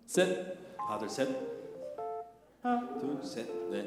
셋. 하나 둘 셋. 하나 둘 셋. 넷.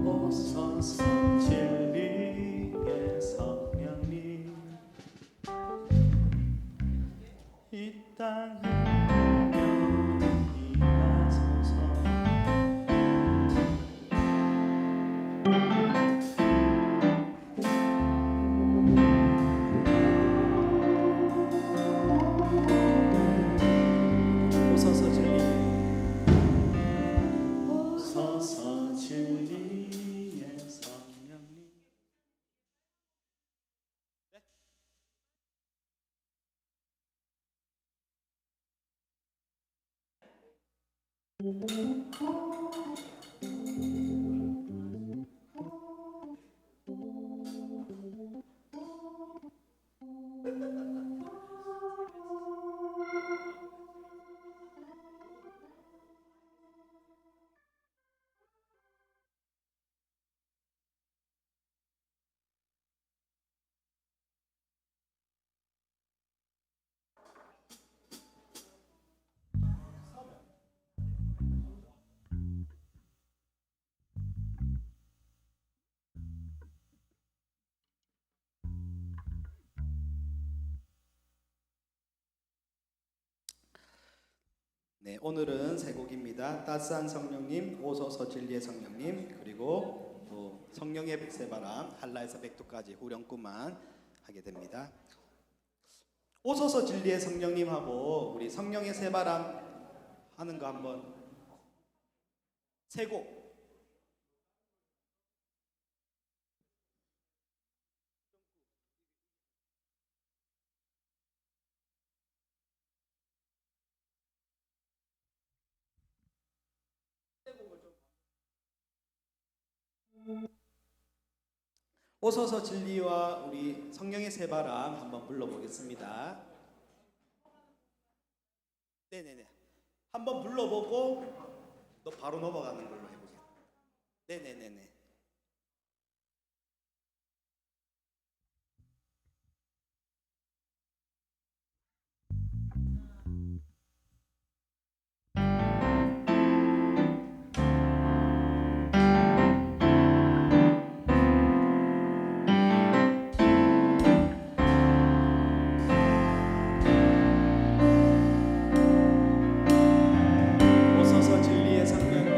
웃어서 진리의 성령님 이 땅에 임하소서. 오소서 진리, 오소서 진리의 성령님. 네, 오늘은 세 곡입니다. 따스한 성령님, 오소서 진리의 성령님, 그리고 또 성령의 백세바람, 한라에서 백두까지 후렴구만 하게 됩니다. 오소서 진리의 성령님하고 우리 성령의 새바람 하는 거 한번 세 곡. 오소서 진리와 우리 성령의 새바람 한번 불러보겠습니다. 네네네. 한번 불러보고 또 바로 넘어가는 걸로 해보세요. 네네네네. 오소서 진리의 성령님,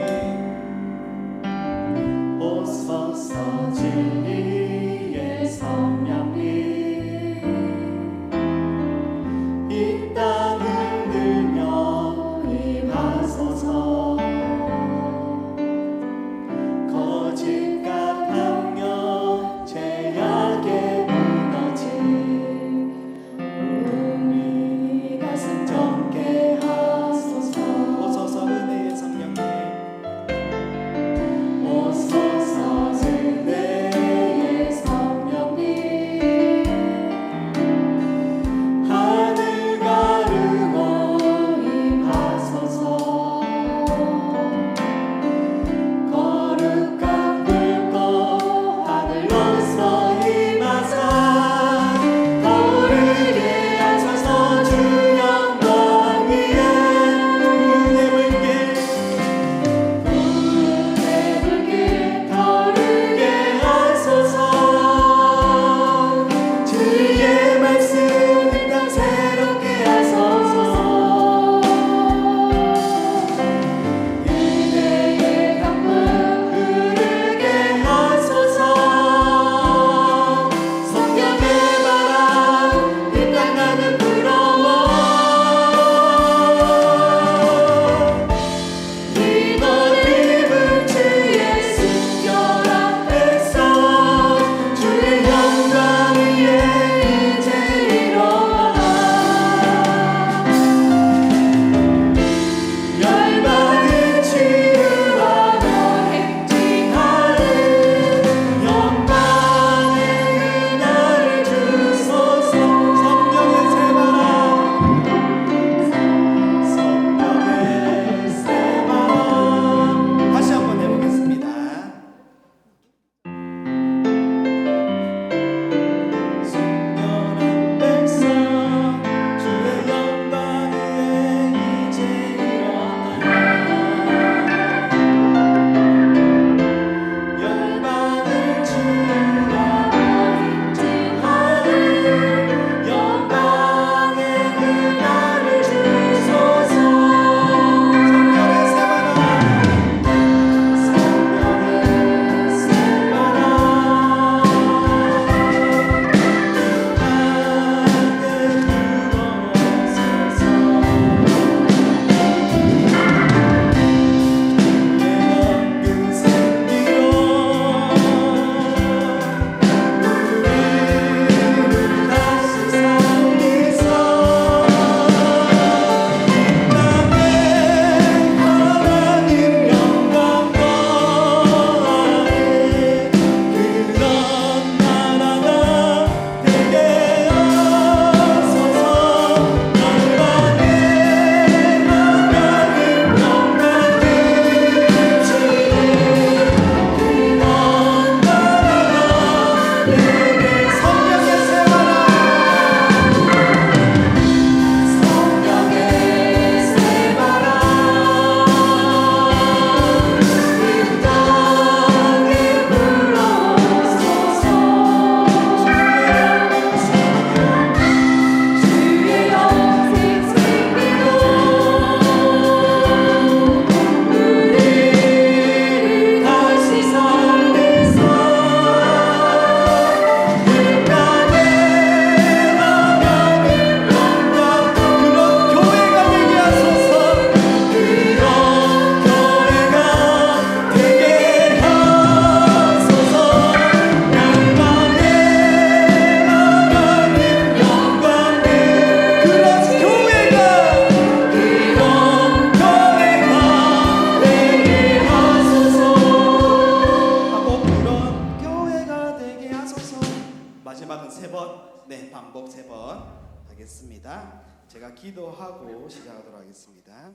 제가 기도하고 시작하도록 하겠습니다.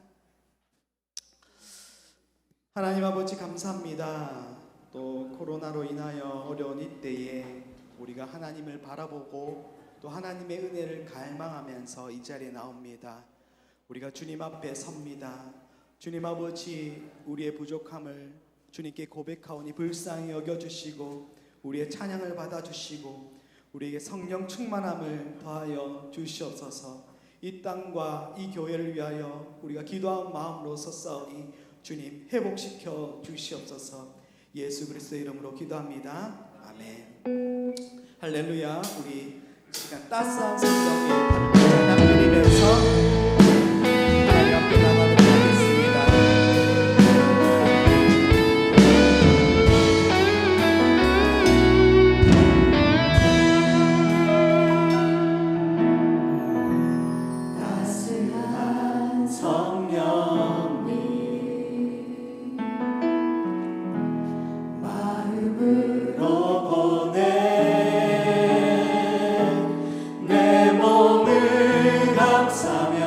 하나님 아버지 감사합니다. 또 코로나로 인하여 어려운 이때에 우리가 하나님을 바라보고 또 하나님의 은혜를 갈망하면서 이 자리에 나옵니다. 우리가 주님 앞에 섭니다. 주님 아버지, 우리의 부족함을 주님께 고백하오니 불쌍히 여겨주시고 우리의 찬양을 받아주시고 우리에게 성령 충만함을 더하여 주시옵소서. 이 땅과 이 교회를 위하여 우리가 기도한 마음으로 섰사오니 주님 회복시켜 주시옵소서. 예수 그리스도의 이름으로 기도합니다. 아멘. 할렐루야. 우리 시간 따스한 성령의 찬양 드리면서 하나님 앞에 나가도록 하겠습니다. 따스한 성령님 마음으로 보내 내 몸을 감싸며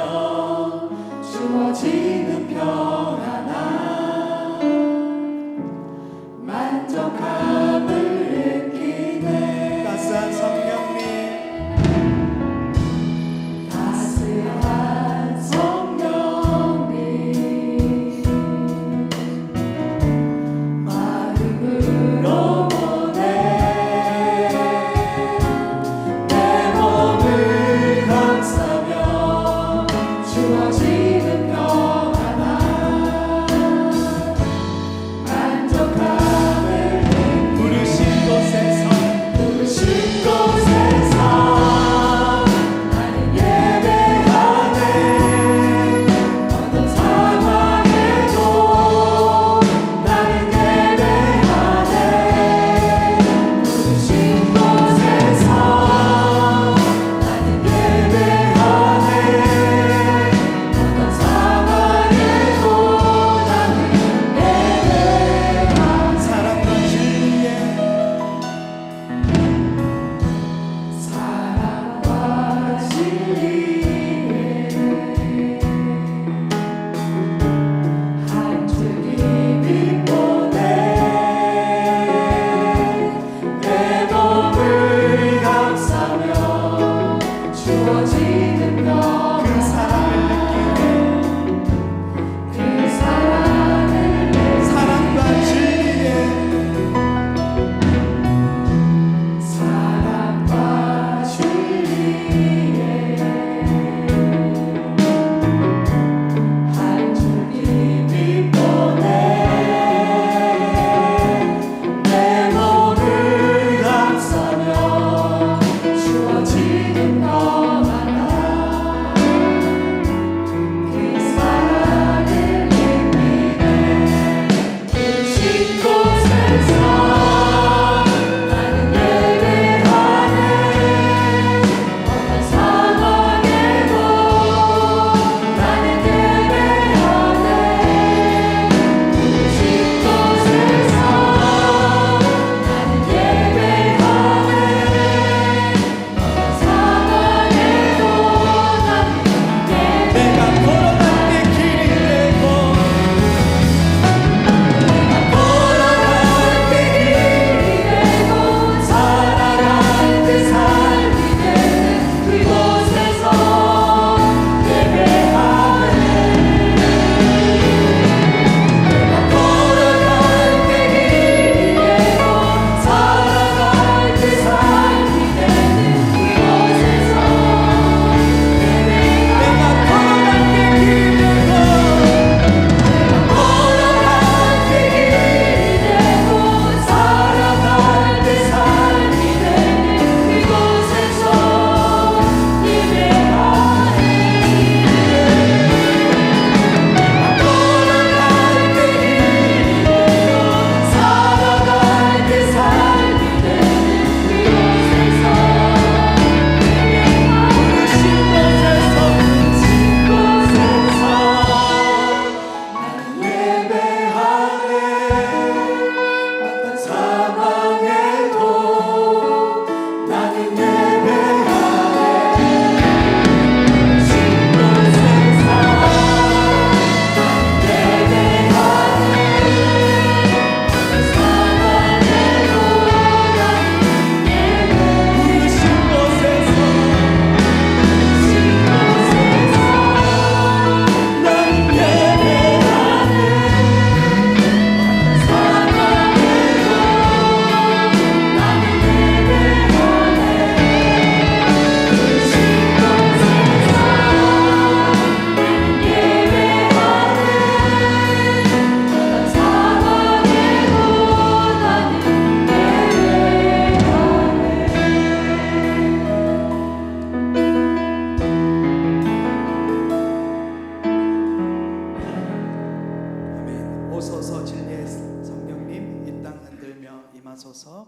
임하소서.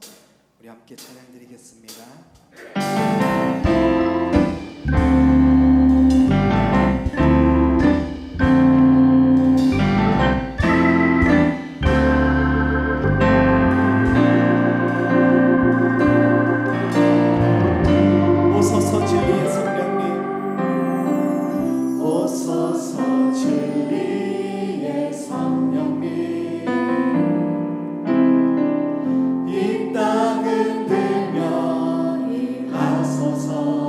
우리 함께 찬양 드리겠습니다. 오소서 진리의 성령님, 오소서 진리의 성령님, 이 땅은 들며 임하소서.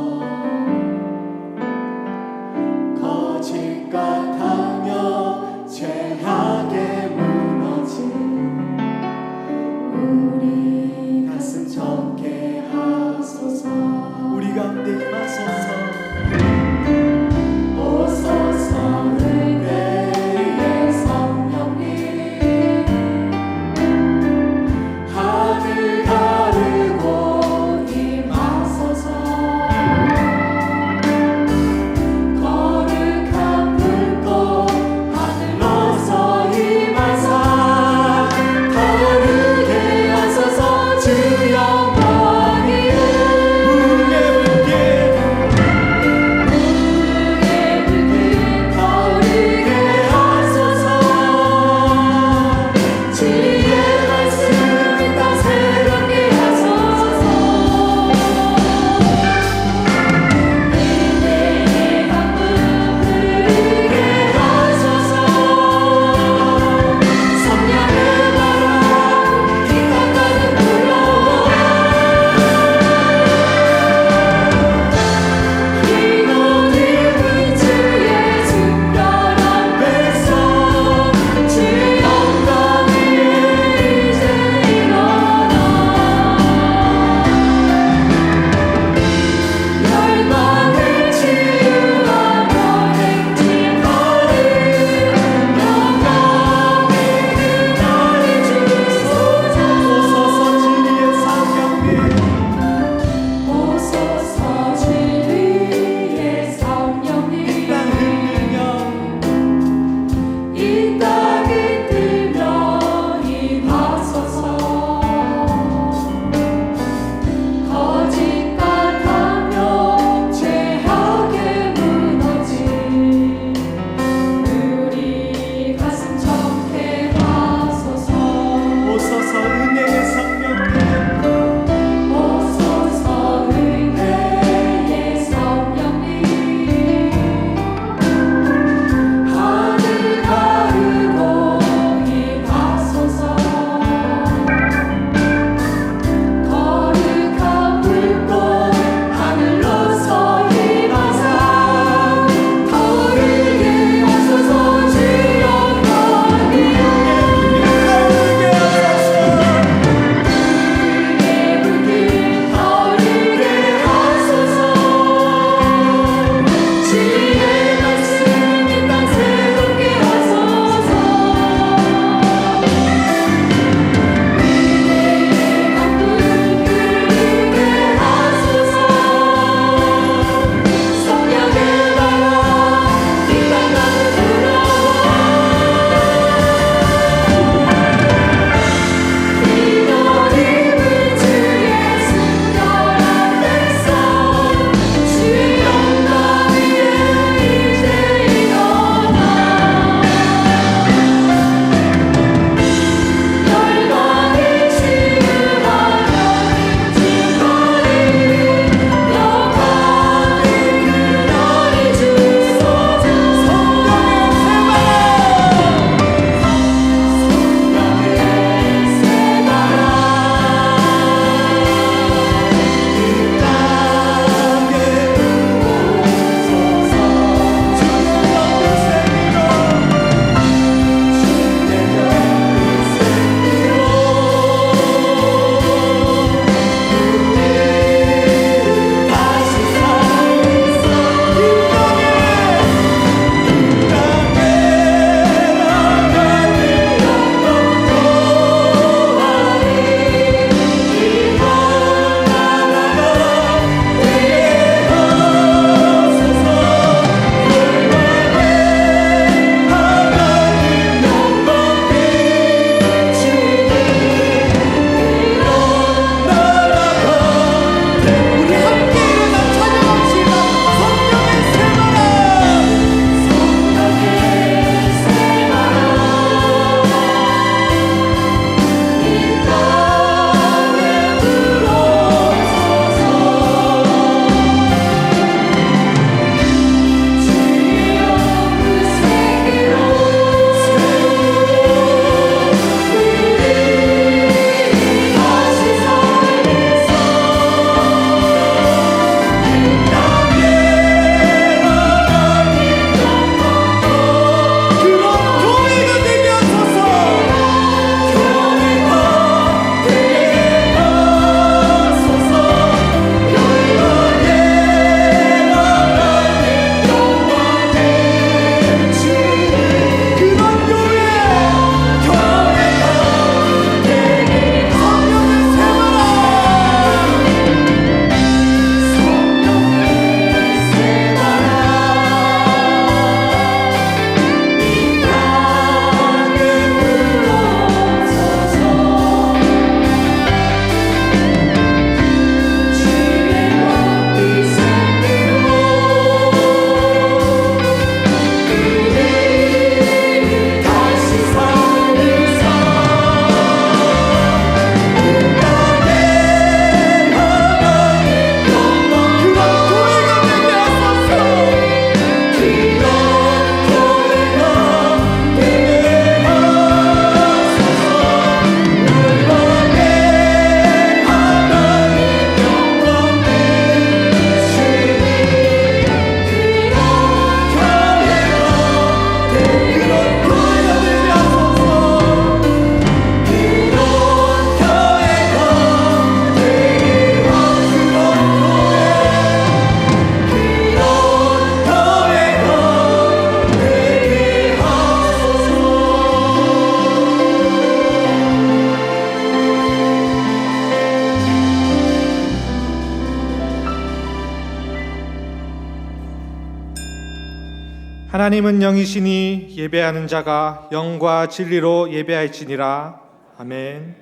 하나님은 영이시니 예배하는 자가 영과 진리로 예배할지니라. 아멘.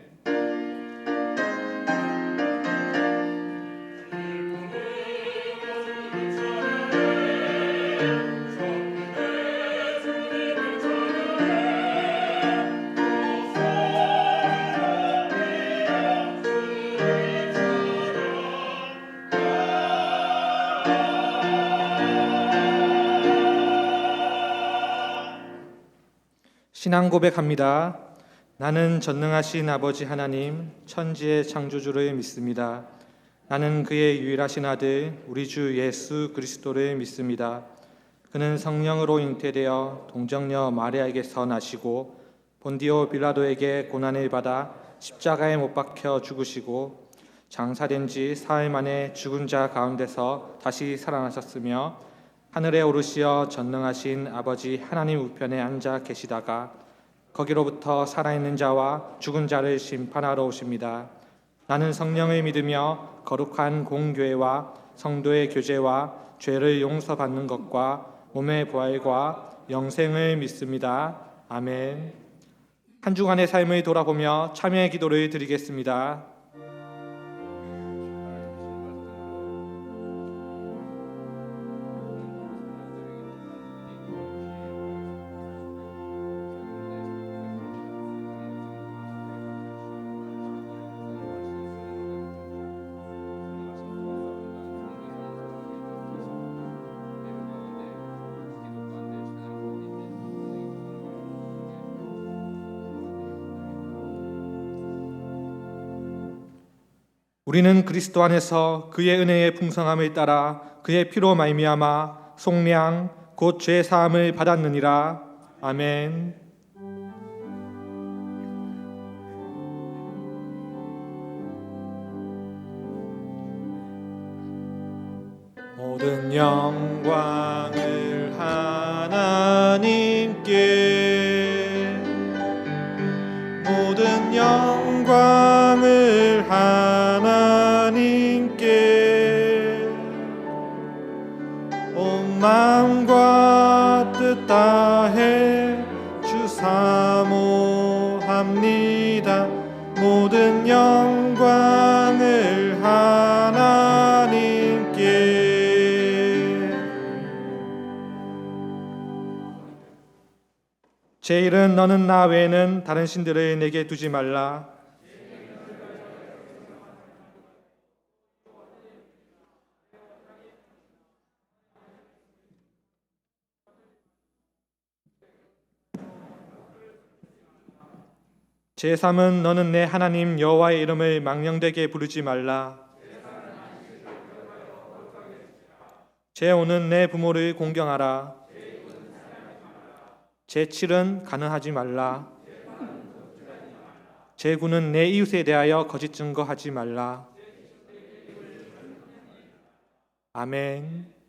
신앙 고백합니다. 나는 전능하신 아버지 하나님, 천지의 창조주를 믿습니다. 나는 그의 유일하신 아들, 우리 주 예수 그리스도를 믿습니다. 그는 성령으로 잉태되어 동정녀 마리아에게서 나시고 본디오 빌라도에게 고난을 받아 십자가에 못 박혀 죽으시고 장사된 지 사흘 만에 죽은 자 가운데서 다시 살아나셨으며 하늘에 오르시어 전능하신 아버지 하나님 우편에 앉아 계시다가 거기로부터 살아있는 자와 죽은 자를 심판하러 오십니다. 나는 성령을 믿으며 거룩한 공교회와 성도의 교제와 죄를 용서받는 것과 몸의 부활과 영생을 믿습니다. 아멘. 한 주간의 삶을 돌아보며 참여의 기도를 드리겠습니다. 우리는 그리스도 안에서 그의 은혜의 풍성함을 따라 그의 피로 말미암아 속량 곧 죄 사함을 받았느니라. 아멘. 모든 영광을 하나님께, 모든 영광을 하나님께, 온 마음과 뜻 다해 주 사모합니다. 모든 영광을 하나님께. 제1은 너는 나 외에는 다른 신들을 내게 두지 말라. 제3은 너는 내 하나님 여호와의 이름을 망령되게 부르지 말라. 제5는 내 부모를 공경하라. 제7은 간음하지 말라. 제9는 내 이웃에 대하여 거짓 증거하지 말라. 아멘.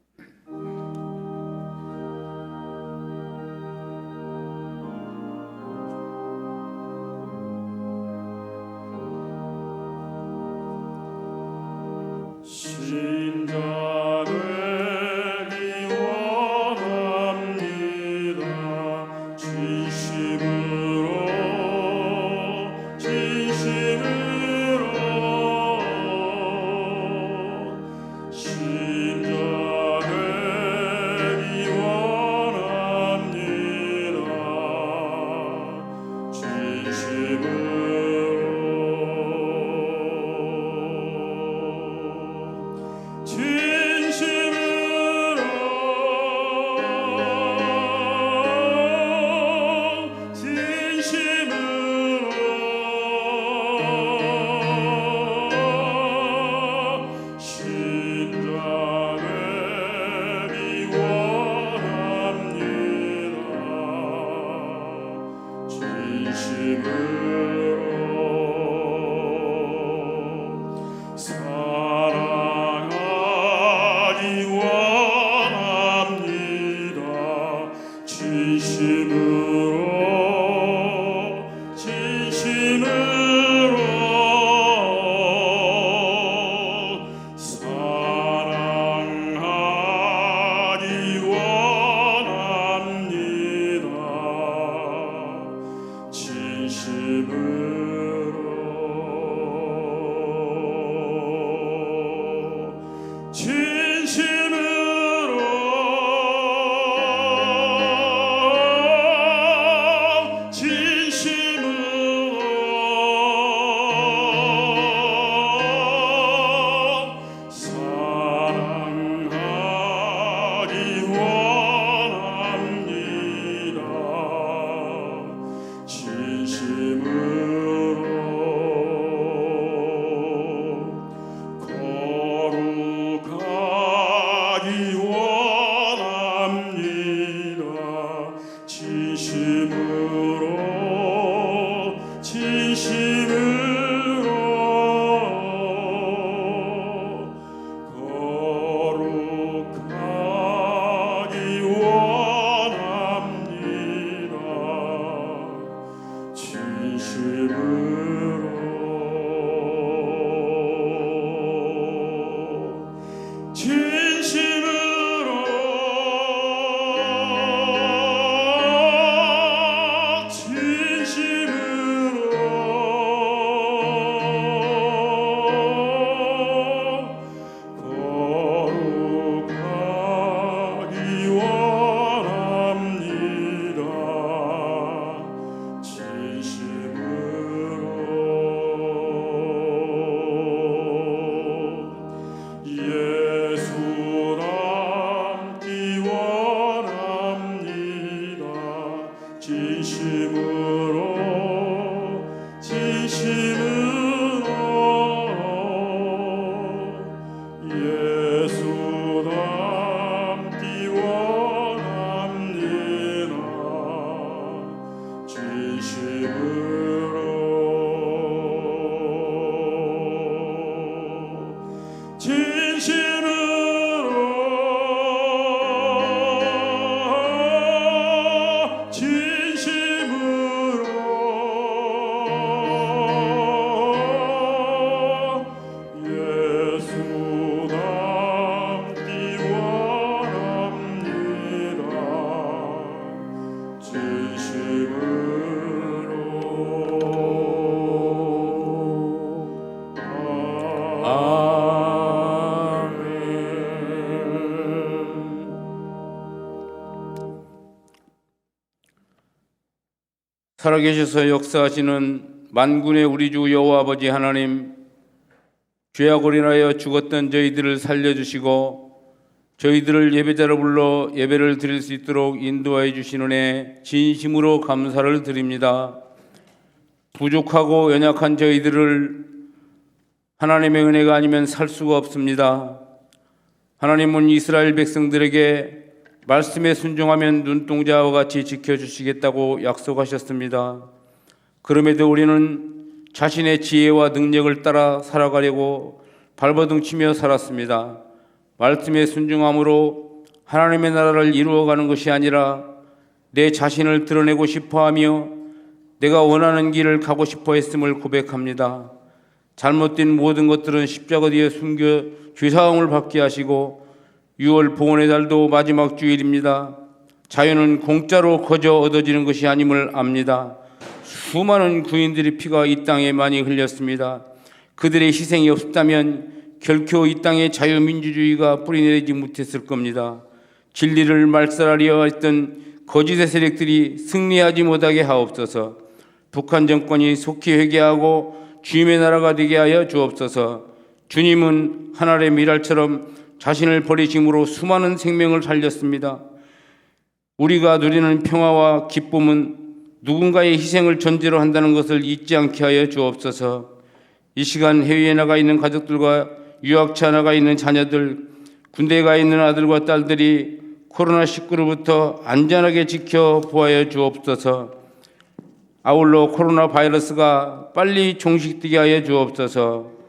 살아계셔서 역사하시는 만군의 우리 주 여호와 아버지 하나님, 죄악으로 인하여 죽었던 저희들을 살려주시고 저희들을 예배자로 불러 예배를 드릴 수 있도록 인도하여 주신 은혜 진심으로 감사를 드립니다. 부족하고 연약한 저희들을 하나님의 은혜가 아니면 살 수가 없습니다. 하나님은 이스라엘 백성들에게 말씀에 순종하면 눈동자와 같이 지켜주시겠다고 약속하셨습니다. 그럼에도 우리는 자신의 지혜와 능력을 따라 살아가려고 발버둥치며 살았습니다. 말씀에 순종함으로 하나님의 나라를 이루어가는 것이 아니라 내 자신을 드러내고 싶어하며 내가 원하는 길을 가고 싶어 했음을 고백합니다. 잘못된 모든 것들은 십자가 뒤에 숨겨 죄사함을 받게 하시고 6월 봉헌의 달도 마지막 주일입니다. 자유는 공짜로 거저 얻어지는 것이 아님을 압니다. 수많은 구인들의 피가 이 땅에 많이 흘렸습니다. 그들의 희생이 없었다면 결코 이 땅에 자유민주주의가 뿌리내리지 못했을 겁니다. 진리를 말살하려 했던 거짓의 세력들이 승리하지 못하게 하옵소서. 북한 정권이 속히 회개하고 주님의 나라가 되게 하여 주옵소서. 주님은 하늘의 미랄처럼 자신을 버리심으로 수많은 생명을 살렸습니다. 우리가 누리는 평화와 기쁨은 누군가의 희생을 전제로 한다는 것을 잊지 않게 하여 주옵소서. 이 시간 해외에 나가 있는 가족들과 유학차 나가 있는 자녀들, 군대에 가 있는 아들과 딸들이 코로나19로부터 안전하게 지켜보아야 주옵소서. 아울러 코로나 바이러스가 빨리 종식되게 하여 주옵소서.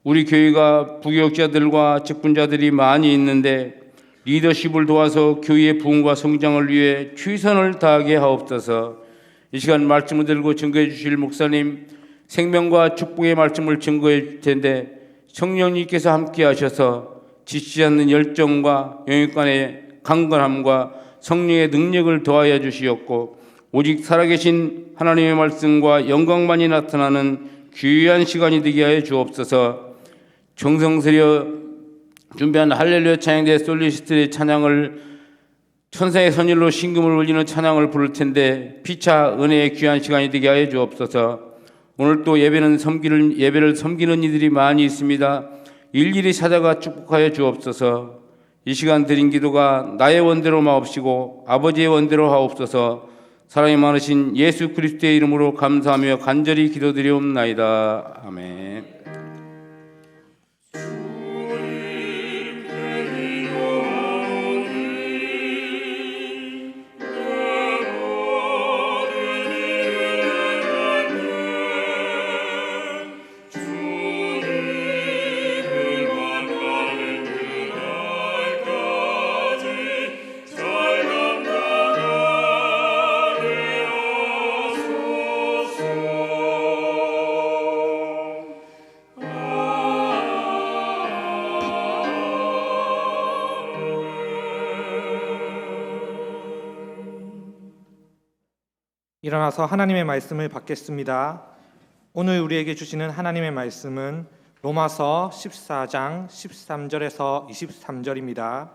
우리 교회가 부교육자들과 직분자들이 많이 있는데 리더십을 도와서 교회의 부흥과 성장을 위해 최선을 다하게 하옵소서. 이 시간 말씀을 들고 증거해 주실 목사님, 생명과 축복의 말씀을 증거해 줄 텐데 성령님께서 함께 하셔서 지치지 않는 열정과 영육간의 강건함과 성령의 능력을 더하여 주시옵고 오직 살아계신 하나님의 말씀과 영광만이 나타나는 귀한 시간이 되게 하여 주옵소서. 정성스레 준비한 할렐루야 찬양대 솔리스트의 찬양을 천사의 선율로 신금을 울리는 찬양을 부를 텐데 피차 은혜의 귀한 시간이 되게 하여 주옵소서. 오늘 또 예배를 섬기는 이들이 많이 있습니다. 일일이 찾아가 축복하여 주옵소서. 이 시간 드린 기도가 나의 원대로 마옵시고 아버지의 원대로 하옵소서. 사랑이 많으신 예수 그리스도의 이름으로 감사하며 간절히 기도드리옵나이다. 아멘. 일어나서 하나님의 말씀을 받겠습니다. 오늘 우리에게 주시는 하나님의 말씀은 로마서 14장 13절에서 23절입니다.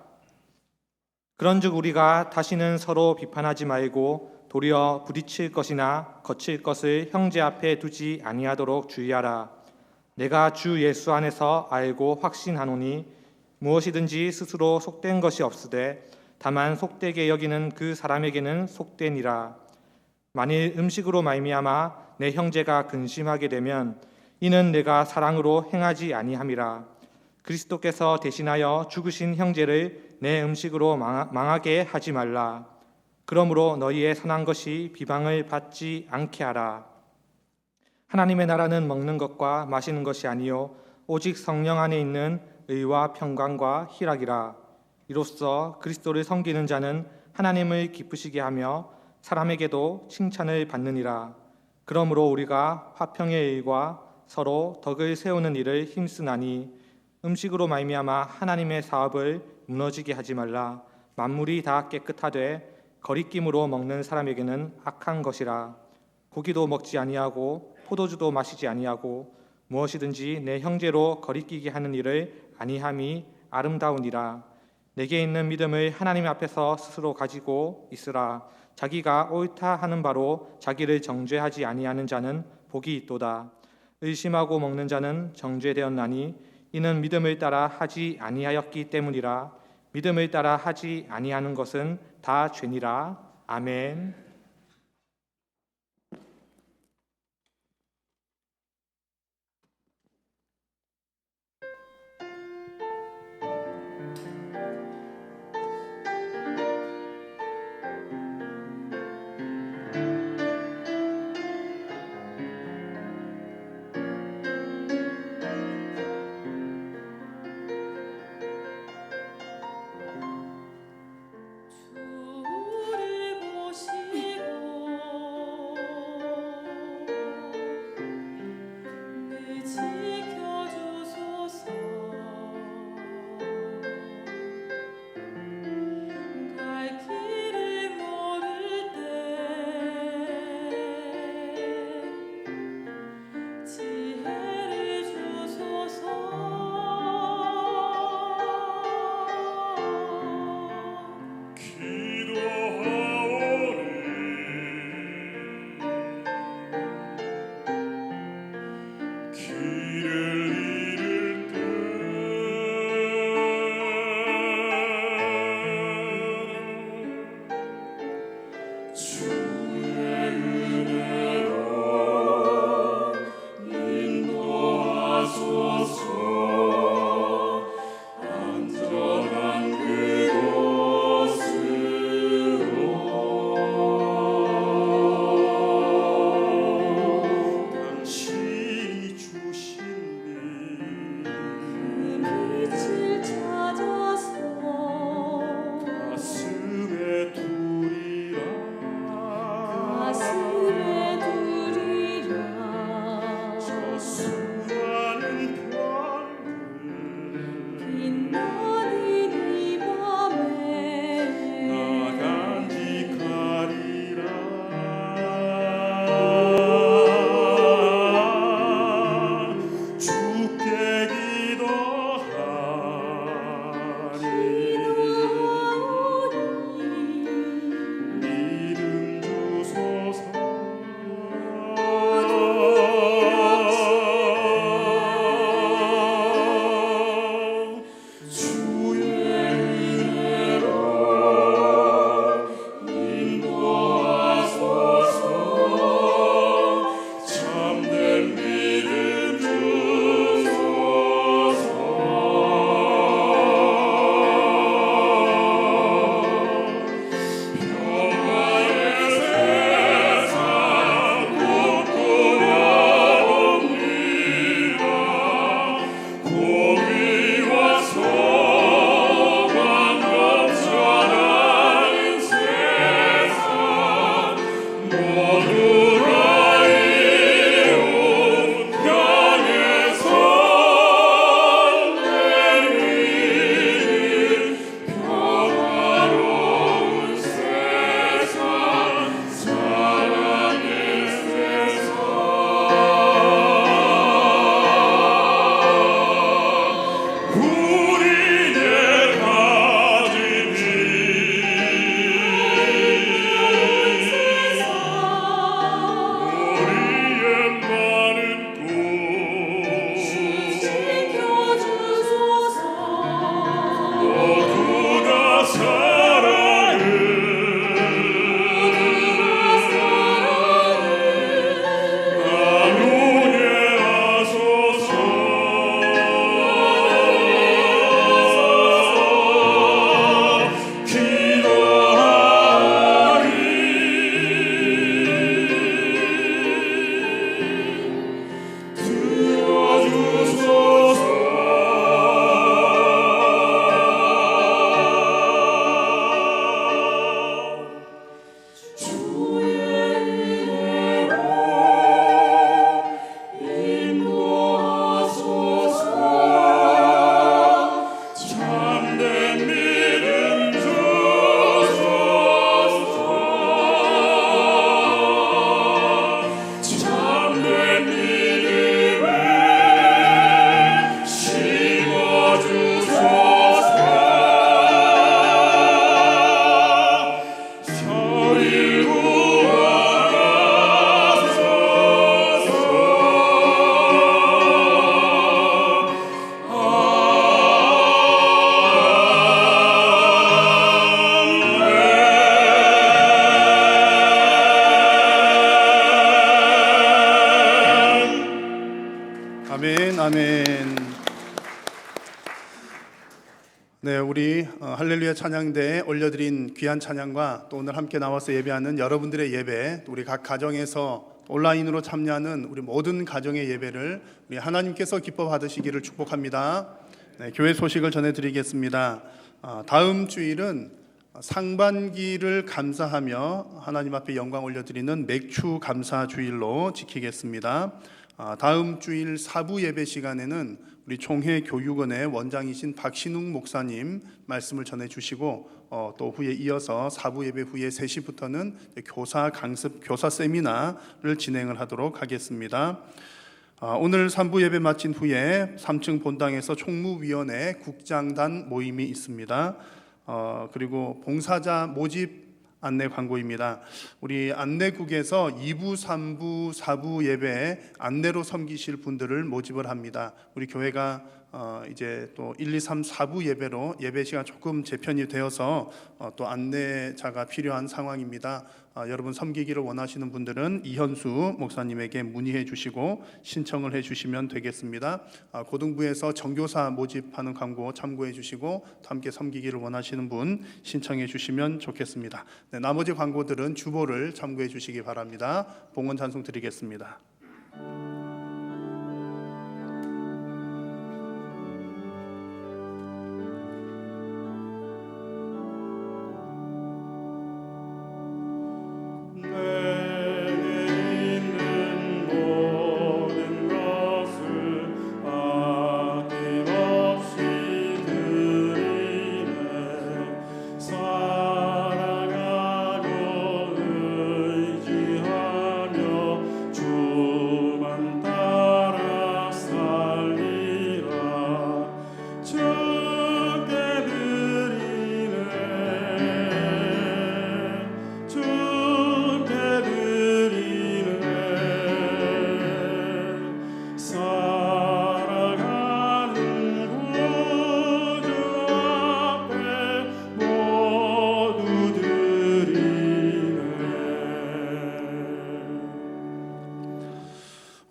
그런즉 우리가 다시는 서로 비판하지 말고 도리어 부딪힐 것이나 거칠 것을 형제 앞에 두지 아니하도록 주의하라. 내가 주 예수 안에서 알고 확신하노니 무엇이든지 스스로 속된 것이 없으되 다만 속되게 여기는 그 사람에게는 속되니라. 만일 음식으로 말미암아 내 형제가 근심하게 되면 이는 내가 사랑으로 행하지 아니함이라. 그리스도께서 대신하여 죽으신 형제를 내 음식으로 망하게 하지 말라. 그러므로 너희의 선한 것이 비방을 받지 않게 하라. 하나님의 나라는 먹는 것과 마시는 것이 아니요 오직 성령 안에 있는 의와 평강과 희락이라. 이로써 그리스도를 섬기는 자는 하나님을 기쁘시게 하며 사람에게도 칭찬을 받느니라. 그러므로 우리가 화평의 일과 서로 덕을 세우는 일을 힘쓰나니 음식으로 말미암아 하나님의 사업을 무너지게 하지 말라. 만물이 다 깨끗하되 거리낌으로 먹는 사람에게는 악한 것이라. 고기도 먹지 아니하고 포도주도 마시지 아니하고 무엇이든지 내 형제로 거리끼게 하는 일을 아니함이 아름다우니라. 내게 있는 믿음을 하나님 앞에서 스스로 가지고 있으라. 자기가 옳다 하는 바로 자기를 정죄하지 아니하는 자는 복이 있도다. 의심하고 먹는 자는 정죄되었나니 이는 믿음을 따라 하지 아니하였기 때문이라. 믿음을 따라 하지 아니하는 것은 다 죄니라. 아멘. 주를 보시 아멘. 네, 우리 할렐루야 찬양대에 올려드린 귀한 찬양과 또 오늘 함께 나와서 예배하는 여러분들의 예배, 또 우리 각 가정에서 온라인으로 참여하는 우리 모든 가정의 예배를 우리 하나님께서 기뻐 받으시기를 축복합니다. 네, 교회 소식을 전해드리겠습니다. 다음 주일은 상반기를 감사하며 하나님 앞에 영광 올려드리는 맥주 감사 주일로 지키겠습니다. 다음 주일 사부 예배 시간에는 우리 총회 교육원의 원장이신 박신웅 목사님 말씀을 전해주시고 또 후에 이어서 사부 예배 후에 3시부터는 교사 강습, 교사 세미나를 진행을 하도록 하겠습니다. 오늘 3부 예배 마친 후에 3층 본당에서 총무위원회 국장단 모임이 있습니다. 그리고 봉사자 모집 안내 광고입니다. 우리 안내국에서 2부, 3부, 4부 예배에 안내로 섬기실 분들을 모집을 합니다. 우리 교회가 이제 또 1, 2, 3, 4부 예배로 예배 시간 조금 재편이 되어서 또 안내자가 필요한 상황입니다. 여러분 섬기기를 원하시는 분들은 이현수 목사님에게 문의해 주시고 신청을 해 주시면 되겠습니다. 고등부에서 정교사 모집하는 광고 참고해 주시고 또 함께 섬기기를 원하시는 분 신청해 주시면 좋겠습니다. 네, 나머지 광고들은 주보를 참고해 주시기 바랍니다. 봉헌 찬송 드리겠습니다.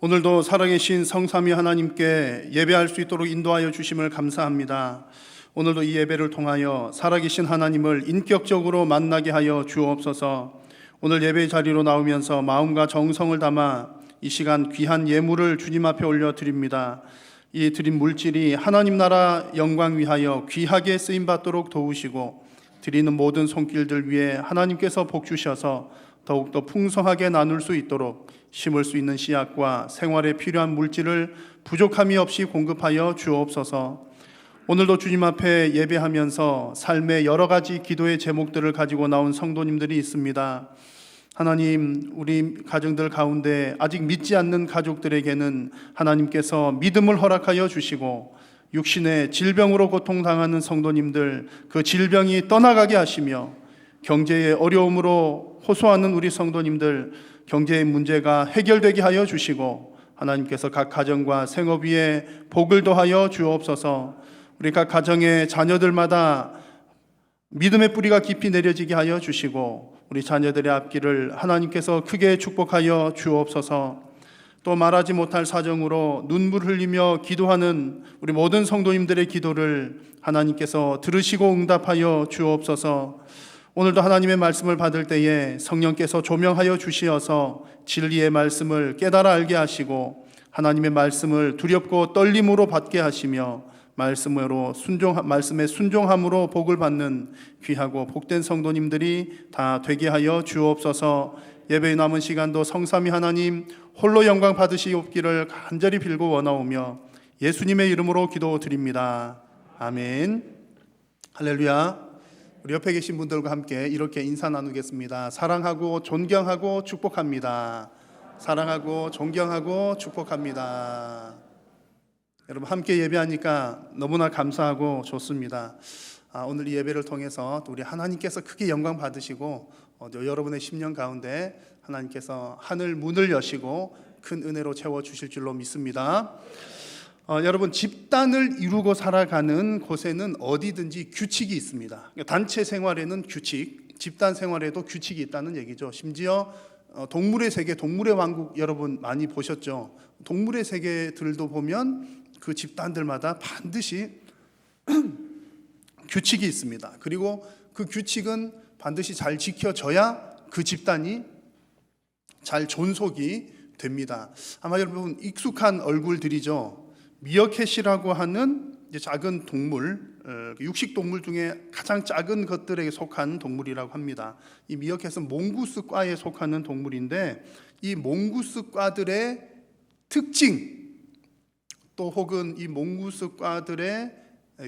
오늘도 살아계신 성삼위 하나님께 예배할 수 있도록 인도하여 주심을 감사합니다. 오늘도 이 예배를 통하여 살아계신 하나님을 인격적으로 만나게 하여 주옵소서. 오늘 예배 자리로 나오면서 마음과 정성을 담아 이 시간 귀한 예물을 주님 앞에 올려드립니다. 이 드린 물질이 하나님 나라 영광 위하여 귀하게 쓰임받도록 도우시고 드리는 모든 손길들 위에 하나님께서 복 주셔서 더욱더 풍성하게 나눌 수 있도록 심을 수 있는 씨앗과 생활에 필요한 물질을 부족함이 없이 공급하여 주옵소서. 오늘도 주님 앞에 예배하면서 삶의 여러 가지 기도의 제목들을 가지고 나온 성도님들이 있습니다. 하나님, 우리 가정들 가운데 아직 믿지 않는 가족들에게는 하나님께서 믿음을 허락하여 주시고 육신의 질병으로 고통당하는 성도님들 그 질병이 떠나가게 하시며 경제의 어려움으로 호소하는 우리 성도님들 경제의 문제가 해결되게 하여 주시고 하나님께서 각 가정과 생업 위에 복을 더하여 주옵소서. 우리 각 가정의 자녀들마다 믿음의 뿌리가 깊이 내려지게 하여 주시고 우리 자녀들의 앞길을 하나님께서 크게 축복하여 주옵소서. 또 말하지 못할 사정으로 눈물 흘리며 기도하는 우리 모든 성도님들의 기도를 하나님께서 들으시고 응답하여 주옵소서. 오늘도 하나님의 말씀을 받을 때에 성령께서 조명하여 주시어서 진리의 말씀을 깨달아 알게 하시고 하나님의 말씀을 두렵고 떨림으로 받게 하시며 말씀에 순종함으로 복을 받는 귀하고 복된 성도님들이 다 되게 하여 주옵소서. 예배의 남은 시간도 성삼위 하나님 홀로 영광 받으시옵기를 간절히 빌고 원하오며 예수님의 이름으로 기도드립니다. 아멘. 할렐루야. 우리 옆에 계신 분들과 함께 이렇게 인사 나누겠습니다. 사랑하고 존경하고 축복합니다. 사랑하고 존경하고 축복합니다. 여러분 함께 예배하니까 너무나 감사하고 좋습니다. 오늘 이 예배를 통해서 또 우리 하나님께서 크게 영광 받으시고 여러분의 심령 가운데 하나님께서 하늘 문을 여시고 큰 은혜로 채워주실 줄로 믿습니다. 여러분 집단을 이루고 살아가는 곳에는 어디든지 규칙이 있습니다. 단체 생활에는 규칙, 집단 생활에도 규칙이 있다는 얘기죠. 심지어 동물의 세계, 동물의 왕국 여러분 많이 보셨죠? 동물의 세계들도 보면 그 집단들마다 반드시 규칙이 있습니다. 그리고 그 규칙은 반드시 잘 지켜져야 그 집단이 잘 존속이 됩니다. 아마 여러분 익숙한 얼굴들이죠. 미어캣이라고 하는 이제 작은 동물, 육식 동물 중에 가장 작은 것들에게 속한 동물이라고 합니다. 이 미어캣은 몽구스과에 속하는 동물인데 이 몽구스과들의 특징 또 혹은 이 몽구스과들의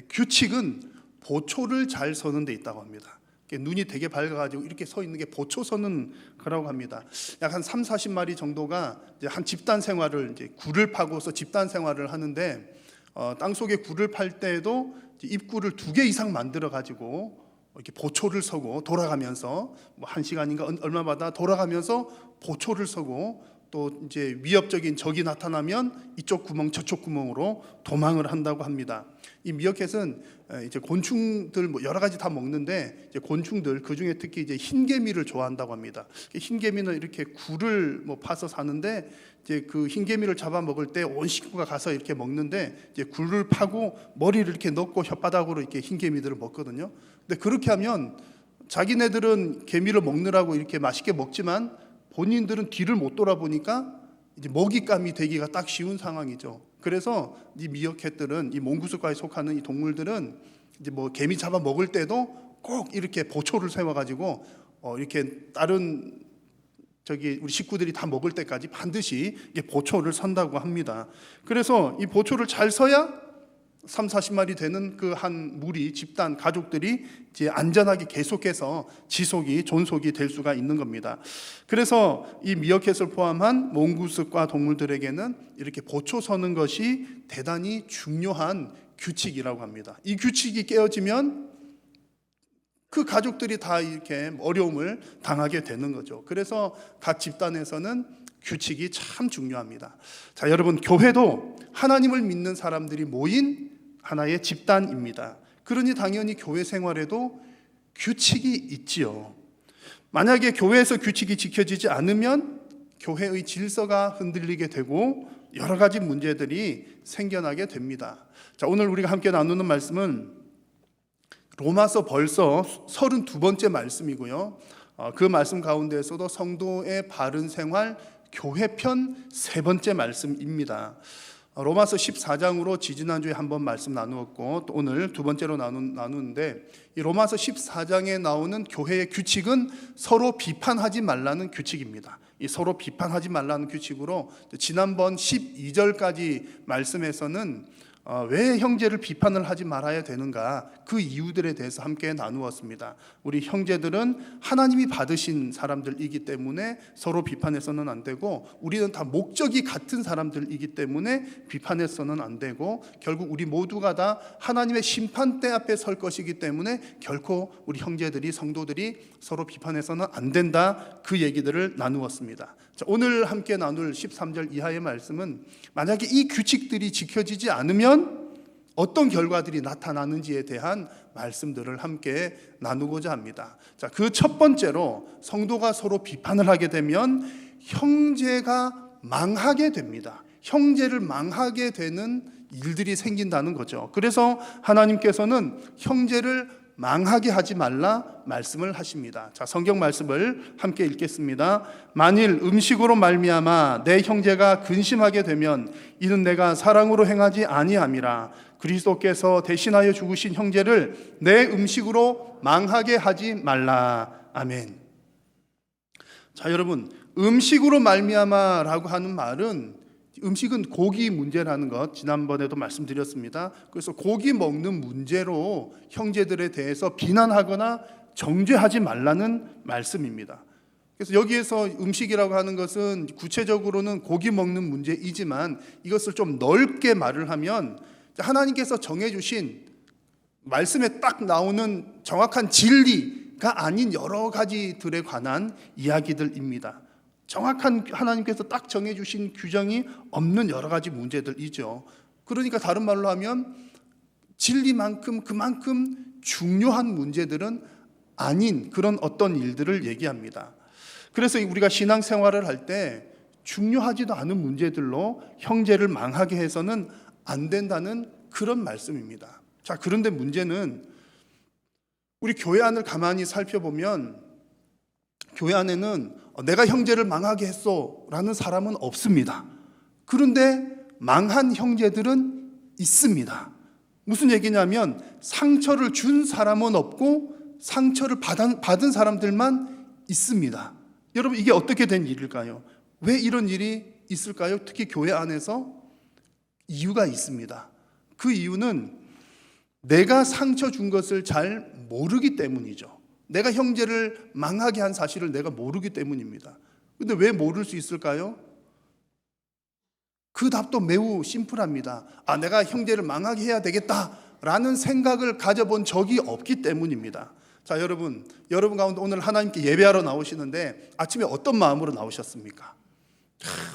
규칙은 보초를 잘 서는 데 있다고 합니다. 눈이 되게 밝아가지고 이렇게 서 있는 게 보초 서는 거라고 합니다. 약 한 3, 40마리 정도가 이제 한 집단 생활을 이제 굴을 파고서 집단 생활을 하는데 땅 속에 굴을 팔 때에도 입구를 2개 이상 만들어 가지고 이렇게 보초를 서고 돌아가면서 뭐 1시간인가 얼마마다 돌아가면서 보초를 서고 또 이제 위협적인 적이 나타나면 이쪽 구멍 저쪽 구멍으로 도망을 한다고 합니다. 이 미어캣은 이제 곤충들 뭐 여러 가지 다 먹는데 이제 곤충들 그 중에 특히 이제 흰개미를 좋아한다고 합니다. 흰개미는 이렇게 굴을 뭐 파서 사는데 이제 그 흰개미를 잡아 먹을 때 온 식구가 가서 이렇게 먹는데 이제 굴을 파고 머리를 이렇게 넣고 혓바닥으로 이렇게 흰개미들을 먹거든요. 근데 그렇게 하면 자기네들은 개미를 먹느라고 이렇게 맛있게 먹지만 본인들은 뒤를 못 돌아보니까 이제 먹잇감이 되기가 딱 쉬운 상황이죠. 그래서 이 미어캣들은 이 몽구스과에 속하는 이 동물들은 이제 뭐 개미 잡아 먹을 때도 꼭 이렇게 보초를 세워가지고 이렇게 다른 우리 식구들이 다 먹을 때까지 반드시 이게 보초를 선다고 합니다. 그래서 이 보초를 잘 서야 3, 40마리 되는 그 한 무리, 집단, 가족들이 이제 안전하게 계속해서 지속이, 존속이 될 수가 있는 겁니다. 그래서 이 미어캣을 포함한 몽구스과 동물들에게는 이렇게 보초 서는 것이 대단히 중요한 규칙이라고 합니다. 이 규칙이 깨어지면 그 가족들이 다 이렇게 어려움을 당하게 되는 거죠. 그래서 각 집단에서는 규칙이 참 중요합니다. 자, 여러분, 교회도 하나님을 믿는 사람들이 모인 하나의 집단입니다. 그러니 당연히 교회 생활에도 규칙이 있지요. 만약에 교회에서 규칙이 지켜지지 않으면 교회의 질서가 흔들리게 되고 여러 가지 문제들이 생겨나게 됩니다. 자, 오늘 우리가 함께 나누는 말씀은 로마서 벌써 32번째 말씀이고요. 그 말씀 가운데에서도 성도의 바른 생활 교회편 3번째 말씀입니다. 로마서 14장으로 지지난주에 한번 말씀 나누었고 또 오늘 2번째로 나누는데 이 로마서 14장에 나오는 교회의 규칙은 서로 비판하지 말라는 규칙입니다. 이 서로 비판하지 말라는 규칙으로 지난번 12절까지 말씀에서는 왜 형제를 비판을 하지 말아야 되는가 그 이유들에 대해서 함께 나누었습니다. 우리 형제들은 하나님이 받으신 사람들이기 때문에 서로 비판해서는 안 되고 우리는 다 목적이 같은 사람들이기 때문에 비판해서는 안 되고 결국 우리 모두가 다 하나님의 심판대 앞에 설 것이기 때문에 결코 우리 형제들이 성도들이 서로 비판해서는 안 된다 그 얘기들을 나누었습니다. 자, 오늘 함께 나눌 13절 이하의 말씀은 만약에 이 규칙들이 지켜지지 않으면 어떤 결과들이 나타나는지에 대한 말씀들을 함께 나누고자 합니다. 자, 그 첫 번째로 성도가 서로 비판을 하게 되면 형제가 망하게 됩니다. 형제를 망하게 되는 일들이 생긴다는 거죠. 그래서 하나님께서는 형제를 망하게 하지 말라 말씀을 하십니다. 자, 성경 말씀을 함께 읽겠습니다. 만일 음식으로 말미암아 내 형제가 근심하게 되면 이는 내가 사랑으로 행하지 아니함이라. 그리스도께서 대신하여 죽으신 형제를 내 음식으로 망하게 하지 말라. 아멘. 자, 여러분, 음식으로 말미암아라고 하는 말은 음식은 고기 문제라는 것 지난번에도 말씀드렸습니다. 그래서 고기 먹는 문제로 형제들에 대해서 비난하거나 정죄하지 말라는 말씀입니다. 그래서 여기에서 음식이라고 하는 것은 구체적으로는 고기 먹는 문제이지만 이것을 좀 넓게 말을 하면 하나님께서 정해주신 말씀에 딱 나오는 정확한 진리가 아닌 여러 가지들에 관한 이야기들입니다. 정확한 하나님께서 딱 정해주신 규정이 없는 여러 가지 문제들이죠. 그러니까 다른 말로 하면 진리만큼 그만큼 중요한 문제들은 아닌 그런 어떤 일들을 얘기합니다. 그래서 우리가 신앙생활을 할 때 중요하지도 않은 문제들로 형제를 망하게 해서는 안 된다는 그런 말씀입니다. 자, 그런데 문제는 우리 교회 안을 가만히 살펴보면 교회 안에는 내가 형제를 망하게 했어 라는 사람은 없습니다. 그런데 망한 형제들은 있습니다. 무슨 얘기냐면 상처를 준 사람은 없고 상처를 받은 사람들만 있습니다. 여러분, 이게 어떻게 된 일일까요? 왜 이런 일이 있을까요? 특히 교회 안에서 이유가 있습니다. 그 이유는 내가 상처 준 것을 잘 모르기 때문이죠. 내가 형제를 망하게 한 사실을 내가 모르기 때문입니다. 근데 왜 모를 수 있을까요? 그 답도 매우 심플합니다. 내가 형제를 망하게 해야 되겠다라는 생각을 가져본 적이 없기 때문입니다. 자, 여러분 가운데 오늘 하나님께 예배하러 나오시는데 아침에 어떤 마음으로 나오셨습니까?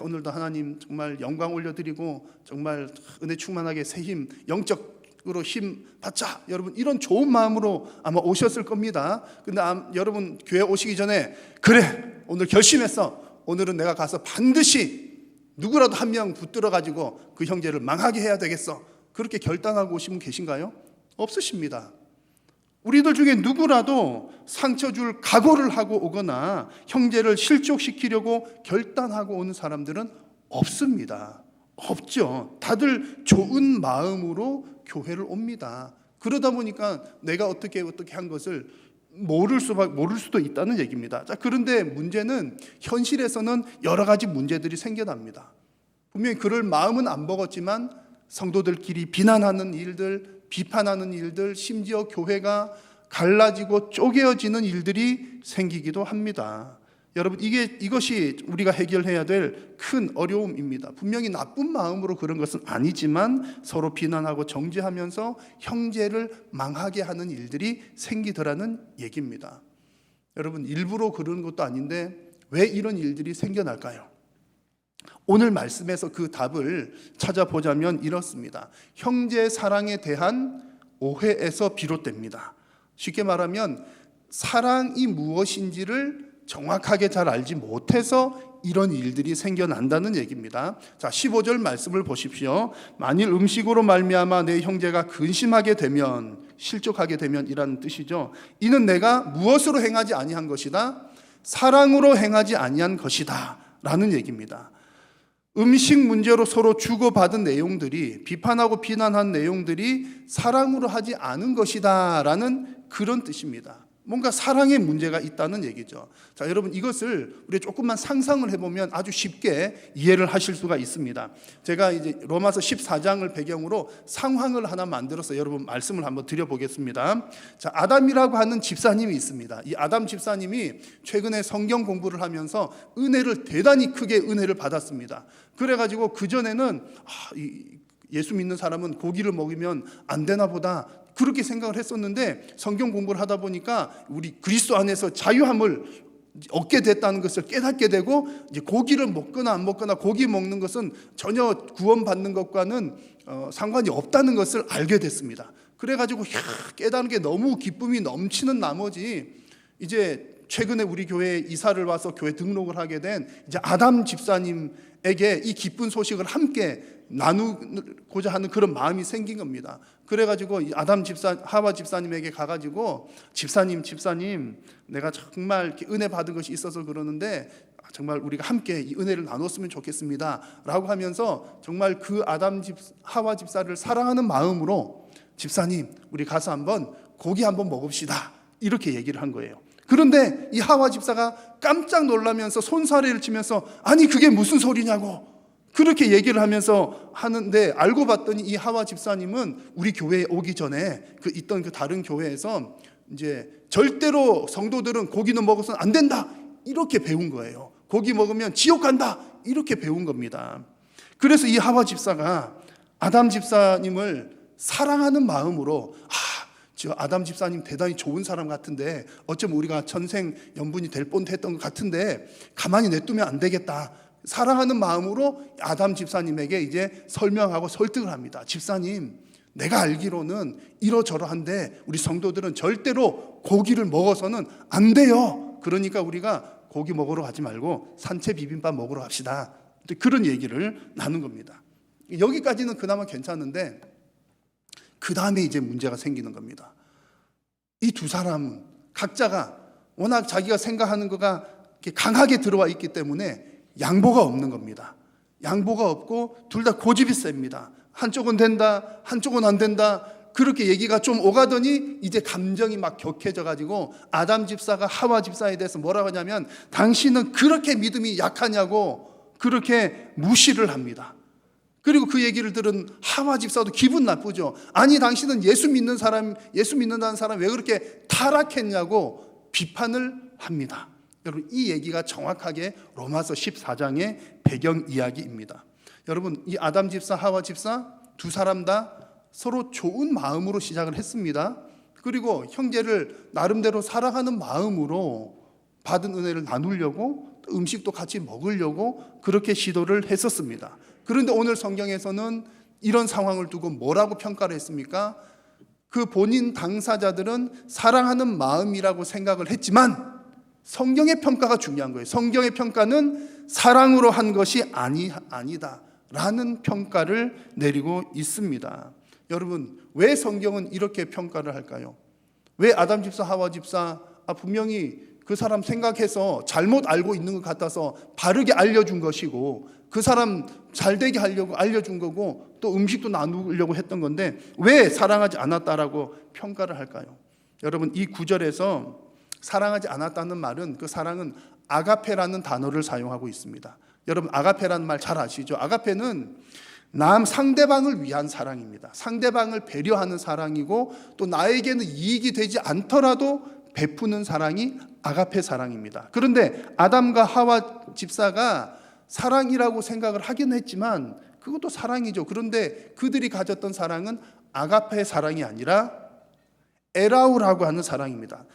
오늘도 하나님 정말 영광 올려드리고 정말 은혜 충만하게 새 힘, 영적으로 힘 받자, 여러분 이런 좋은 마음으로 아마 오셨을 겁니다. 근데 여러분 교회 오시기 전에 그래, 오늘 결심했어, 오늘은 내가 가서 반드시 누구라도 한 명 붙들어 가지고 그 형제를 망하게 해야 되겠어, 그렇게 결단하고 오신 분 계신가요? 없으십니다. 우리들 중에 누구라도 상처 줄 각오를 하고 오거나 형제를 실족시키려고 결단하고 오는 사람들은 없습니다. 없죠. 다들 좋은 마음으로 교회를 옵니다. 그러다 보니까 내가 어떻게 한 것을 모를 수도 있다는 얘기입니다. 자, 그런데 문제는 현실에서는 여러 가지 문제들이 생겨납니다. 분명히 그럴 마음은 안 먹었지만 성도들끼리 비난하는 일들, 비판하는 일들, 심지어 교회가 갈라지고 쪼개어지는 일들이 생기기도 합니다. 여러분, 이것이 우리가 해결해야 될 큰 어려움입니다. 분명히 나쁜 마음으로 그런 것은 아니지만 서로 비난하고 정죄하면서 형제를 망하게 하는 일들이 생기더라는 얘기입니다. 여러분, 일부러 그러는 것도 아닌데 왜 이런 일들이 생겨날까요? 오늘 말씀에서 그 답을 찾아보자면 이렇습니다. 형제 사랑에 대한 오해에서 비롯됩니다. 쉽게 말하면 사랑이 무엇인지를 정확하게 잘 알지 못해서 이런 일들이 생겨난다는 얘기입니다. 자, 15절 말씀을 보십시오. 만일 음식으로 말미암아 내 형제가 근심하게 되면, 실족하게 되면 이라는 뜻이죠. 이는 내가 무엇으로 행하지 아니한 것이다, 사랑으로 행하지 아니한 것이다 라는 얘기입니다. 음식 문제로 서로 주고받은 내용들이, 비판하고 비난한 내용들이 사랑으로 하지 않은 것이다 라는 그런 뜻입니다. 뭔가 사랑의 문제가 있다는 얘기죠. 자, 여러분, 이것을 우리 조금만 상상을 해보면 아주 쉽게 이해를 하실 수가 있습니다. 제가 이제 로마서 14장을 배경으로 상황을 하나 만들어서 여러분 말씀을 한번 드려보겠습니다. 자, 아담이라고 하는 집사님이 있습니다. 이 아담 집사님이 최근에 성경 공부를 하면서 대단히 크게 은혜를 받았습니다. 그래가지고 그전에는 예수 믿는 사람은 고기를 먹으면 안 되나 보다, 그렇게 생각을 했었는데 성경 공부를 하다 보니까 우리 그리스도 안에서 자유함을 얻게 됐다는 것을 깨닫게 되고, 이제 고기를 먹거나 안 먹거나 고기 먹는 것은 전혀 구원받는 것과는 상관이 없다는 것을 알게 됐습니다. 그래가지고 깨닫는 게 너무 기쁨이 넘치는 나머지 이제 최근에 우리 교회에 이사를 와서 교회 등록을 하게 된 이제 아담 집사님에게 이 기쁜 소식을 함께 나누고자 하는 그런 마음이 생긴 겁니다. 그래가지고 하와 집사님에게 가가지고 집사님, 내가 정말 이렇게 은혜 받은 것이 있어서 그러는데 정말 우리가 함께 이 은혜를 나눴으면 좋겠습니다 라고 하면서 정말 그 하와 집사를 사랑하는 마음으로 집사님, 우리 가서 한번 고기 한번 먹읍시다 이렇게 얘기를 한 거예요. 그런데 이 하와 집사가 깜짝 놀라면서 손사래를 치면서 아니 그게 무슨 소리냐고 그렇게 얘기를 하면서 하는데, 알고 봤더니 이 하와 집사님은 우리 교회에 오기 전에 있던 그 다른 교회에서 이제 절대로 성도들은 고기는 먹어서는 안 된다 이렇게 배운 거예요. 고기 먹으면 지옥 간다 이렇게 배운 겁니다. 그래서 이 하와 집사가 아담 집사님을 사랑하는 마음으로 저 아담 집사님 대단히 좋은 사람 같은데 어쩌면 우리가 천생연분이 될 뻔했던 것 같은데 가만히 냅두면 안 되겠다, 사랑하는 마음으로 아담 집사님에게 이제 설명하고 설득을 합니다. 집사님, 내가 알기로는 이러저러한데 우리 성도들은 절대로 고기를 먹어서는 안 돼요. 그러니까 우리가 고기 먹으러 가지 말고 산채 비빔밥 먹으러 갑시다. 그런 얘기를 나눈 겁니다. 여기까지는 그나마 괜찮은데 그 다음에 이제 문제가 생기는 겁니다. 이 두 사람은 각자가 워낙 자기가 생각하는 거가 이렇게 강하게 들어와 있기 때문에 양보가 없는 겁니다. 양보가 없고 둘 다 고집이 셉니다. 한쪽은 된다, 한쪽은 안 된다. 그렇게 얘기가 좀 오가더니 이제 감정이 막 격해져 가지고 아담 집사가 하와 집사에 대해서 뭐라고 하냐면 당신은 그렇게 믿음이 약하냐고 그렇게 무시를 합니다. 그리고 그 얘기를 들은 하와 집사도 기분 나쁘죠. 아니 당신은 예수 믿는다는 사람 왜 그렇게 타락했냐고 비판을 합니다. 여러분 이 얘기가 정확하게 로마서 14장의 배경 이야기입니다. 여러분 이 아담 집사 하와 집사 두 사람 다 서로 좋은 마음으로 시작을 했습니다. 그리고 형제를 나름대로 사랑하는 마음으로 받은 은혜를 나누려고 음식도 같이 먹으려고 그렇게 시도를 했었습니다. 그런데 오늘 성경에서는 이런 상황을 두고 뭐라고 평가를 했습니까? 그 본인 당사자들은 사랑하는 마음이라고 생각을 했지만 성경의 평가가 중요한 거예요. 성경의 평가는 사랑으로 한 것이 아니다 라는 평가를 내리고 있습니다. 여러분 왜 성경은 이렇게 평가를 할까요? 왜 아담 집사 하와 집사 분명히 그 사람 생각해서 잘못 알고 있는 것 같아서 바르게 알려준 것이고 그 사람 잘되게 하려고 알려준 거고 또 음식도 나누려고 했던 건데 왜 사랑하지 않았다라고 평가를 할까요? 여러분 이 구절에서 사랑하지 않았다는 말은 그 사랑은 아가페라는 단어를 사용하고 있습니다. 여러분 아가페라는 말 잘 아시죠? 아가페는 상대방을 위한 사랑입니다. 상대방을 배려하는 사랑이고 또 나에게는 이익이 되지 않더라도 베푸는 사랑이 아가페 사랑입니다. 그런데 아담과 하와 집사가 사랑이라고 생각을 하긴 했지만 그것도 사랑이죠. 그런데 그들이 가졌던 사랑은 아가페 사랑이 아니라 에라우라고 하는 사랑입니다.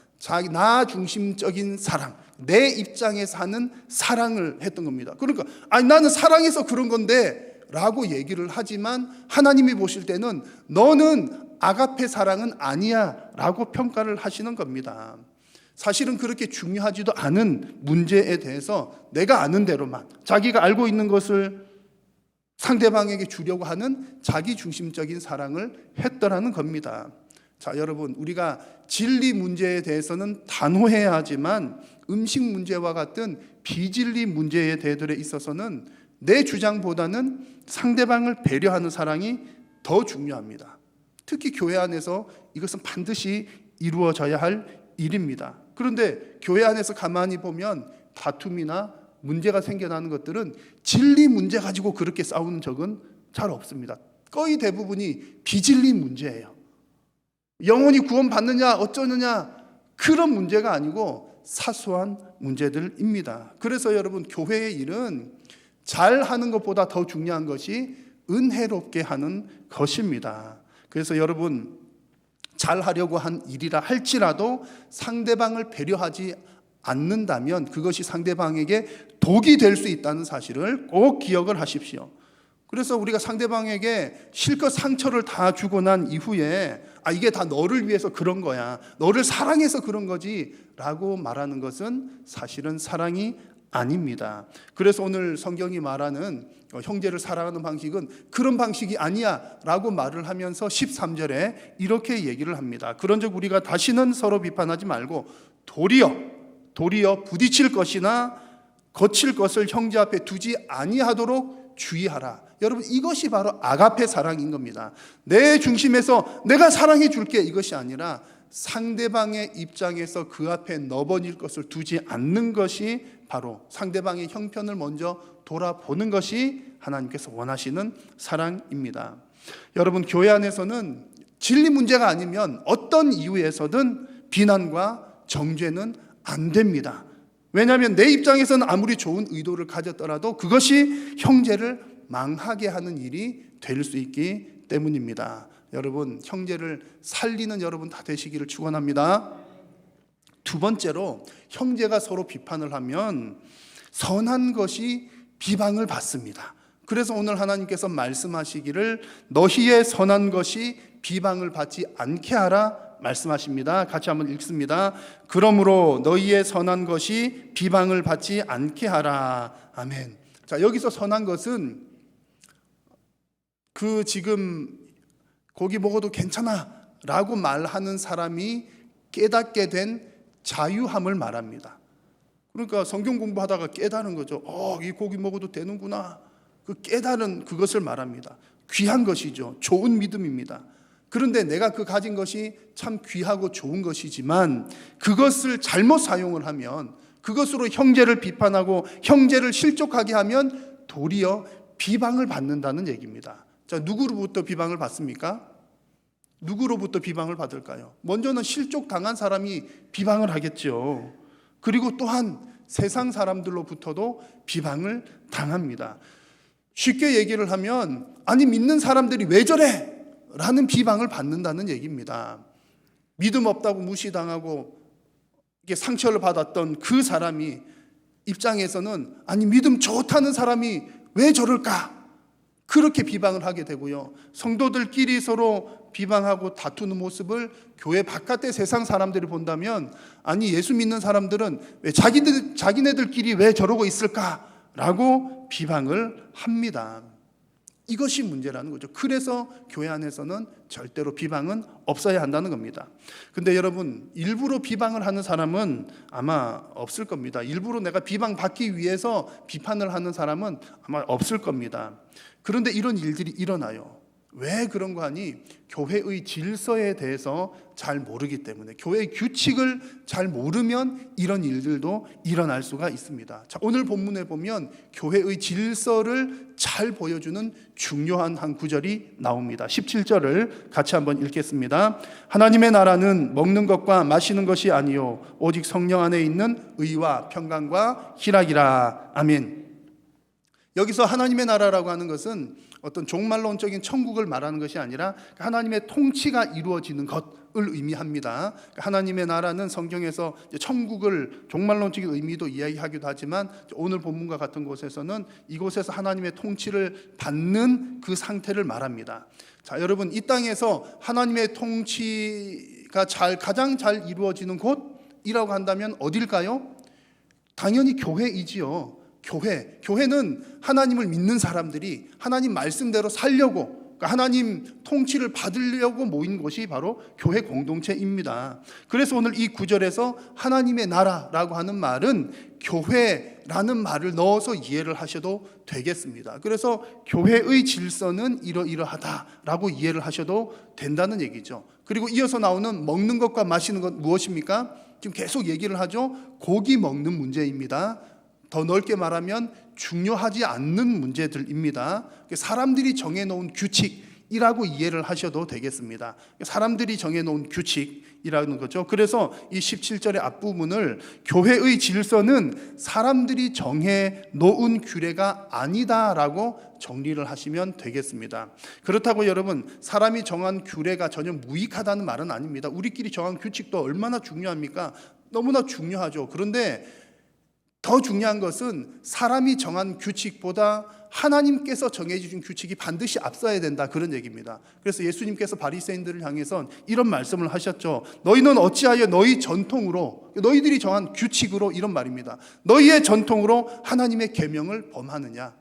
나 중심적인 사랑, 내 입장에서 하는 사랑을 했던 겁니다. 그러니까 나는 사랑해서 그런 건데 라고 얘기를 하지만 하나님이 보실 때는 너는 아가페 사랑은 아니야 라고 평가를 하시는 겁니다. 사실은 그렇게 중요하지도 않은 문제에 대해서 내가 아는 대로만 자기가 알고 있는 것을 상대방에게 주려고 하는 자기 중심적인 사랑을 했더라는 겁니다. 자, 여러분 우리가 진리 문제에 대해서는 단호해야 하지만 음식 문제와 같은 비진리 문제에 대들에 있어서는 내 주장보다는 상대방을 배려하는 사랑이 더 중요합니다. 특히 교회 안에서 이것은 반드시 이루어져야 할 일입니다. 그런데 교회 안에서 가만히 보면 다툼이나 문제가 생겨나는 것들은 진리 문제 가지고 그렇게 싸우는 적은 잘 없습니다. 거의 대부분이 비진리 문제예요. 영혼이 구원받느냐 어쩌느냐 그런 문제가 아니고 사소한 문제들입니다. 그래서 여러분 교회의 일은 잘하는 것보다 더 중요한 것이 은혜롭게 하는 것입니다. 그래서 여러분 잘하려고 한 일이라 할지라도 상대방을 배려하지 않는다면 그것이 상대방에게 독이 될 수 있다는 사실을 꼭 기억을 하십시오. 그래서 우리가 상대방에게 실컷 상처를 다 주고 난 이후에 이게 다 너를 위해서 그런 거야, 너를 사랑해서 그런 거지 라고 말하는 것은 사실은 사랑이 아닙니다. 그래서 오늘 성경이 말하는 형제를 사랑하는 방식은 그런 방식이 아니야 라고 말을 하면서 13절에 이렇게 얘기를 합니다. 그런즉 우리가 다시는 서로 비판하지 말고 도리어 부딪힐 것이나 거칠 것을 형제 앞에 두지 아니하도록 주의하라. 여러분 이것이 바로 아가페 사랑인 겁니다. 내 중심에서 내가 사랑해 줄게 이것이 아니라 상대방의 입장에서 그 앞에 너버릴 것을 두지 않는 것이 바로 상대방의 형편을 먼저 돌아보는 것이 하나님께서 원하시는 사랑입니다. 여러분 교회 안에서는 진리 문제가 아니면 어떤 이유에서든 비난과 정죄는 안 됩니다. 왜냐하면 내 입장에서는 아무리 좋은 의도를 가졌더라도 그것이 형제를 망하게 하는 일이 될 수 있기 때문입니다. 여러분 형제를 살리는 여러분 다 되시기를 축원합니다. 두 번째로 형제가 서로 비판을 하면 선한 것이 비방을 받습니다. 그래서 오늘 하나님께서 말씀하시기를 너희의 선한 것이 비방을 받지 않게 하라 말씀하십니다. 같이 한번 읽습니다. 그러므로 너희의 선한 것이 비방을 받지 않게 하라. 아멘. 자, 여기서 선한 것은 지금 고기 먹어도 괜찮아 라고 말하는 사람이 깨닫게 된 자유함을 말합니다. 그러니까 성경 공부하다가 깨달은 거죠. 이 고기 먹어도 되는구나. 그 깨달은 그것을 말합니다. 귀한 것이죠. 좋은 믿음입니다. 그런데 내가 그 가진 것이 참 귀하고 좋은 것이지만 그것을 잘못 사용을 하면, 그것으로 형제를 비판하고 형제를 실족하게 하면 도리어 비방을 받는다는 얘기입니다. 자, 누구로부터 비방을 받습니까? 누구로부터 비방을 받을까요? 먼저는 실족당한 사람이 비방을 하겠죠. 그리고 또한 세상 사람들로부터도 비방을 당합니다. 쉽게 얘기를 하면, 아니 믿는 사람들이 왜 저래? 라는 비방을 받는다는 얘기입니다. 믿음 없다고 무시당하고 이게 상처를 받았던 그 사람이 입장에서는, 아니 믿음 좋다는 사람이 왜 저럴까? 그렇게 비방을 하게 되고요. 성도들끼리 서로 비방하고 다투는 모습을 교회 바깥의 세상 사람들이 본다면, 아니 예수 믿는 사람들은 왜 자기네들끼리 왜 저러고 있을까라고 비방을 합니다. 이것이 문제라는 거죠. 그래서 교회 안에서는 절대로 비방은 없어야 한다는 겁니다. 근데 여러분, 일부러 비방을 하는 사람은 아마 없을 겁니다. 일부러 내가 비방받기 위해서 비판을 하는 사람은 아마 없을 겁니다. 그런데 이런 일들이 일어나요. 왜 그런 거 하니? 교회의 질서에 대해서 잘 모르기 때문에, 교회의 규칙을 잘 모르면 이런 일들도 일어날 수가 있습니다. 자, 오늘 본문에 보면 교회의 질서를 잘 보여주는 중요한 한 구절이 나옵니다. 17절을 같이 한번 읽겠습니다. 하나님의 나라는 먹는 것과 마시는 것이 아니요 오직 성령 안에 있는 의와 평강과 희락이라. 아멘. 여기서 하나님의 나라라고 하는 것은 어떤 종말론적인 천국을 말하는 것이 아니라 하나님의 통치가 이루어지는 것을 의미합니다. 하나님의 나라는 성경에서 천국을 종말론적인 의미도 이야기하기도 하지만 오늘 본문과 같은 곳에서는 이곳에서 하나님의 통치를 받는 그 상태를 말합니다. 자, 여러분, 이 땅에서 하나님의 통치가 가장 잘 이루어지는 곳이라고 한다면 어딜까요? 당연히 교회이지요. 교회는 하나님을 믿는 사람들이 하나님 말씀대로 살려고, 그러니까 하나님 통치를 받으려고 모인 곳이 바로 교회 공동체입니다. 그래서 오늘 이 구절에서 하나님의 나라라고 하는 말은 교회라는 말을 넣어서 이해를 하셔도 되겠습니다. 그래서 교회의 질서는 이러이러하다라고 이해를 하셔도 된다는 얘기죠. 그리고 이어서 나오는 먹는 것과 마시는 것 무엇입니까? 지금 계속 얘기를 하죠. 고기 먹는 문제입니다. 더 넓게 말하면 중요하지 않는 문제들입니다. 사람들이 정해놓은 규칙이라고 이해를 하셔도 되겠습니다. 사람들이 정해놓은 규칙이라는 거죠. 그래서 이 17절의 앞부분을 교회의 질서는 사람들이 정해놓은 규례가 아니다라고 정리를 하시면 되겠습니다. 그렇다고 여러분, 사람이 정한 규례가 전혀 무익하다는 말은 아닙니다. 우리끼리 정한 규칙도 얼마나 중요합니까? 너무나 중요하죠. 그런데 더 중요한 것은 사람이 정한 규칙보다 하나님께서 정해주신 규칙이 반드시 앞서야 된다, 그런 얘기입니다. 그래서 예수님께서 바리새인들을 향해서 이런 말씀을 하셨죠. 너희는 어찌하여 너희 전통으로, 너희들이 정한 규칙으로, 이런 말입니다. 너희의 전통으로 하나님의 계명을 범하느냐.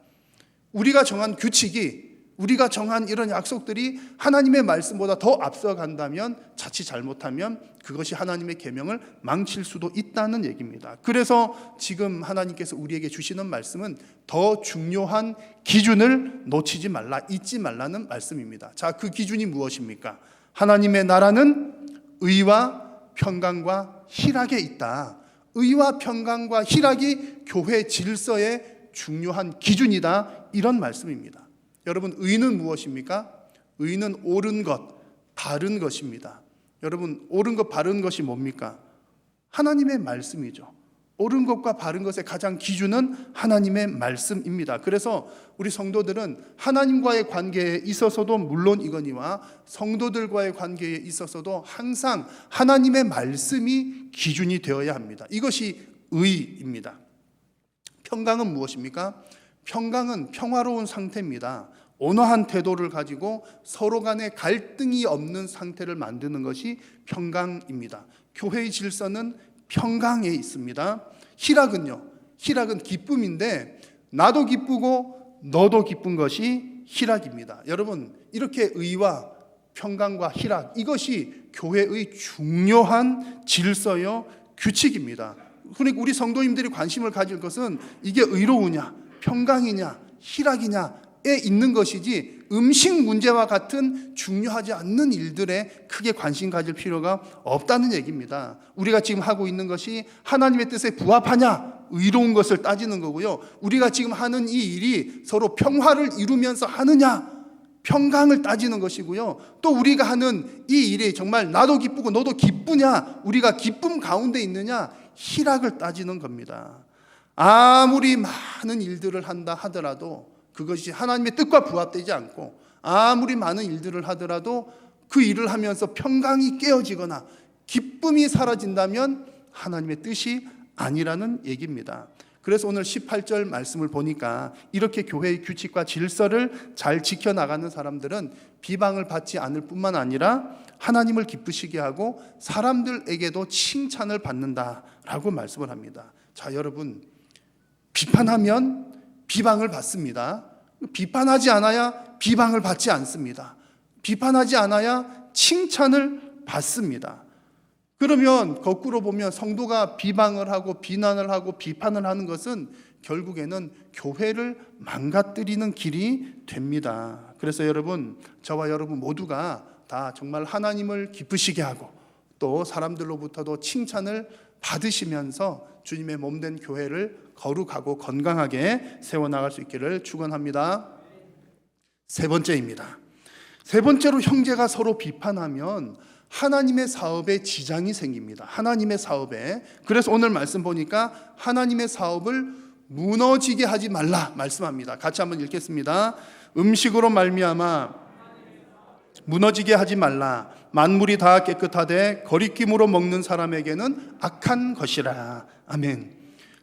우리가 정한 규칙이, 우리가 정한 이런 약속들이 하나님의 말씀보다 더 앞서간다면, 자칫 잘못하면 그것이 하나님의 계명을 망칠 수도 있다는 얘기입니다. 그래서 지금 하나님께서 우리에게 주시는 말씀은 더 중요한 기준을 놓치지 말라, 잊지 말라는 말씀입니다. 자, 그 기준이 무엇입니까? 하나님의 나라는 의와 평강과 희락에 있다. 의와 평강과 희락이 교회 질서의 중요한 기준이다, 이런 말씀입니다. 여러분, 의는 무엇입니까? 의는 옳은 것, 바른 것입니다. 여러분, 옳은 것, 바른 것이 뭡니까? 하나님의 말씀이죠. 옳은 것과 바른 것의 가장 기준은 하나님의 말씀입니다. 그래서 우리 성도들은 하나님과의 관계에 있어서도 물론이거니와 성도들과의 관계에 있어서도 항상 하나님의 말씀이 기준이 되어야 합니다. 이것이 의입니다. 평강은 무엇입니까? 평강은 평화로운 상태입니다. 온화한 태도를 가지고 서로 간에 갈등이 없는 상태를 만드는 것이 평강입니다. 교회의 질서는 평강에 있습니다. 희락은요, 희락은 기쁨인데 나도 기쁘고 너도 기쁜 것이 희락입니다. 여러분, 이렇게 의와 평강과 희락, 이것이 교회의 중요한 질서요 규칙입니다. 그러니까 우리 성도님들이 관심을 가질 것은 이게 의로우냐, 평강이냐, 희락이냐에 있는 것이지, 음식 문제와 같은 중요하지 않는 일들에 크게 관심 가질 필요가 없다는 얘기입니다. 우리가 지금 하고 있는 것이 하나님의 뜻에 부합하냐, 의로운 것을 따지는 거고요. 우리가 지금 하는 이 일이 서로 평화를 이루면서 하느냐, 평강을 따지는 것이고요. 또 우리가 하는 이 일이 정말 나도 기쁘고 너도 기쁘냐, 우리가 기쁨 가운데 있느냐, 희락을 따지는 겁니다. 아무리 많은 일들을 한다 하더라도 그것이 하나님의 뜻과 부합되지 않고, 아무리 많은 일들을 하더라도 그 일을 하면서 평강이 깨어지거나 기쁨이 사라진다면 하나님의 뜻이 아니라는 얘기입니다. 그래서 오늘 18절 말씀을 보니까 이렇게 교회의 규칙과 질서를 잘 지켜나가는 사람들은 비방을 받지 않을 뿐만 아니라 하나님을 기쁘시게 하고 사람들에게도 칭찬을 받는다라고 말씀을 합니다. 자, 여러분, 비판하면 비방을 받습니다. 비판하지 않아야 비방을 받지 않습니다. 비판하지 않아야 칭찬을 받습니다. 그러면 거꾸로 보면 성도가 비방을 하고 비난을 하고 비판을 하는 것은 결국에는 교회를 망가뜨리는 길이 됩니다. 그래서 여러분, 저와 여러분 모두가 다 정말 하나님을 기쁘시게 하고 또 사람들로부터도 칭찬을 받으시면서 주님의 몸된 교회를 거룩하고 건강하게 세워나갈 수 있기를 축원합니다. 세 번째입니다. 세 번째로, 형제가 서로 비판하면 하나님의 사업에 지장이 생깁니다. 하나님의 사업에. 그래서 오늘 말씀 보니까 하나님의 사업을 무너지게 하지 말라 말씀합니다. 같이 한번 읽겠습니다. 음식으로 말미암아 무너지게 하지 말라. 만물이 다 깨끗하되 거리낌으로 먹는 사람에게는 악한 것이라. 아멘.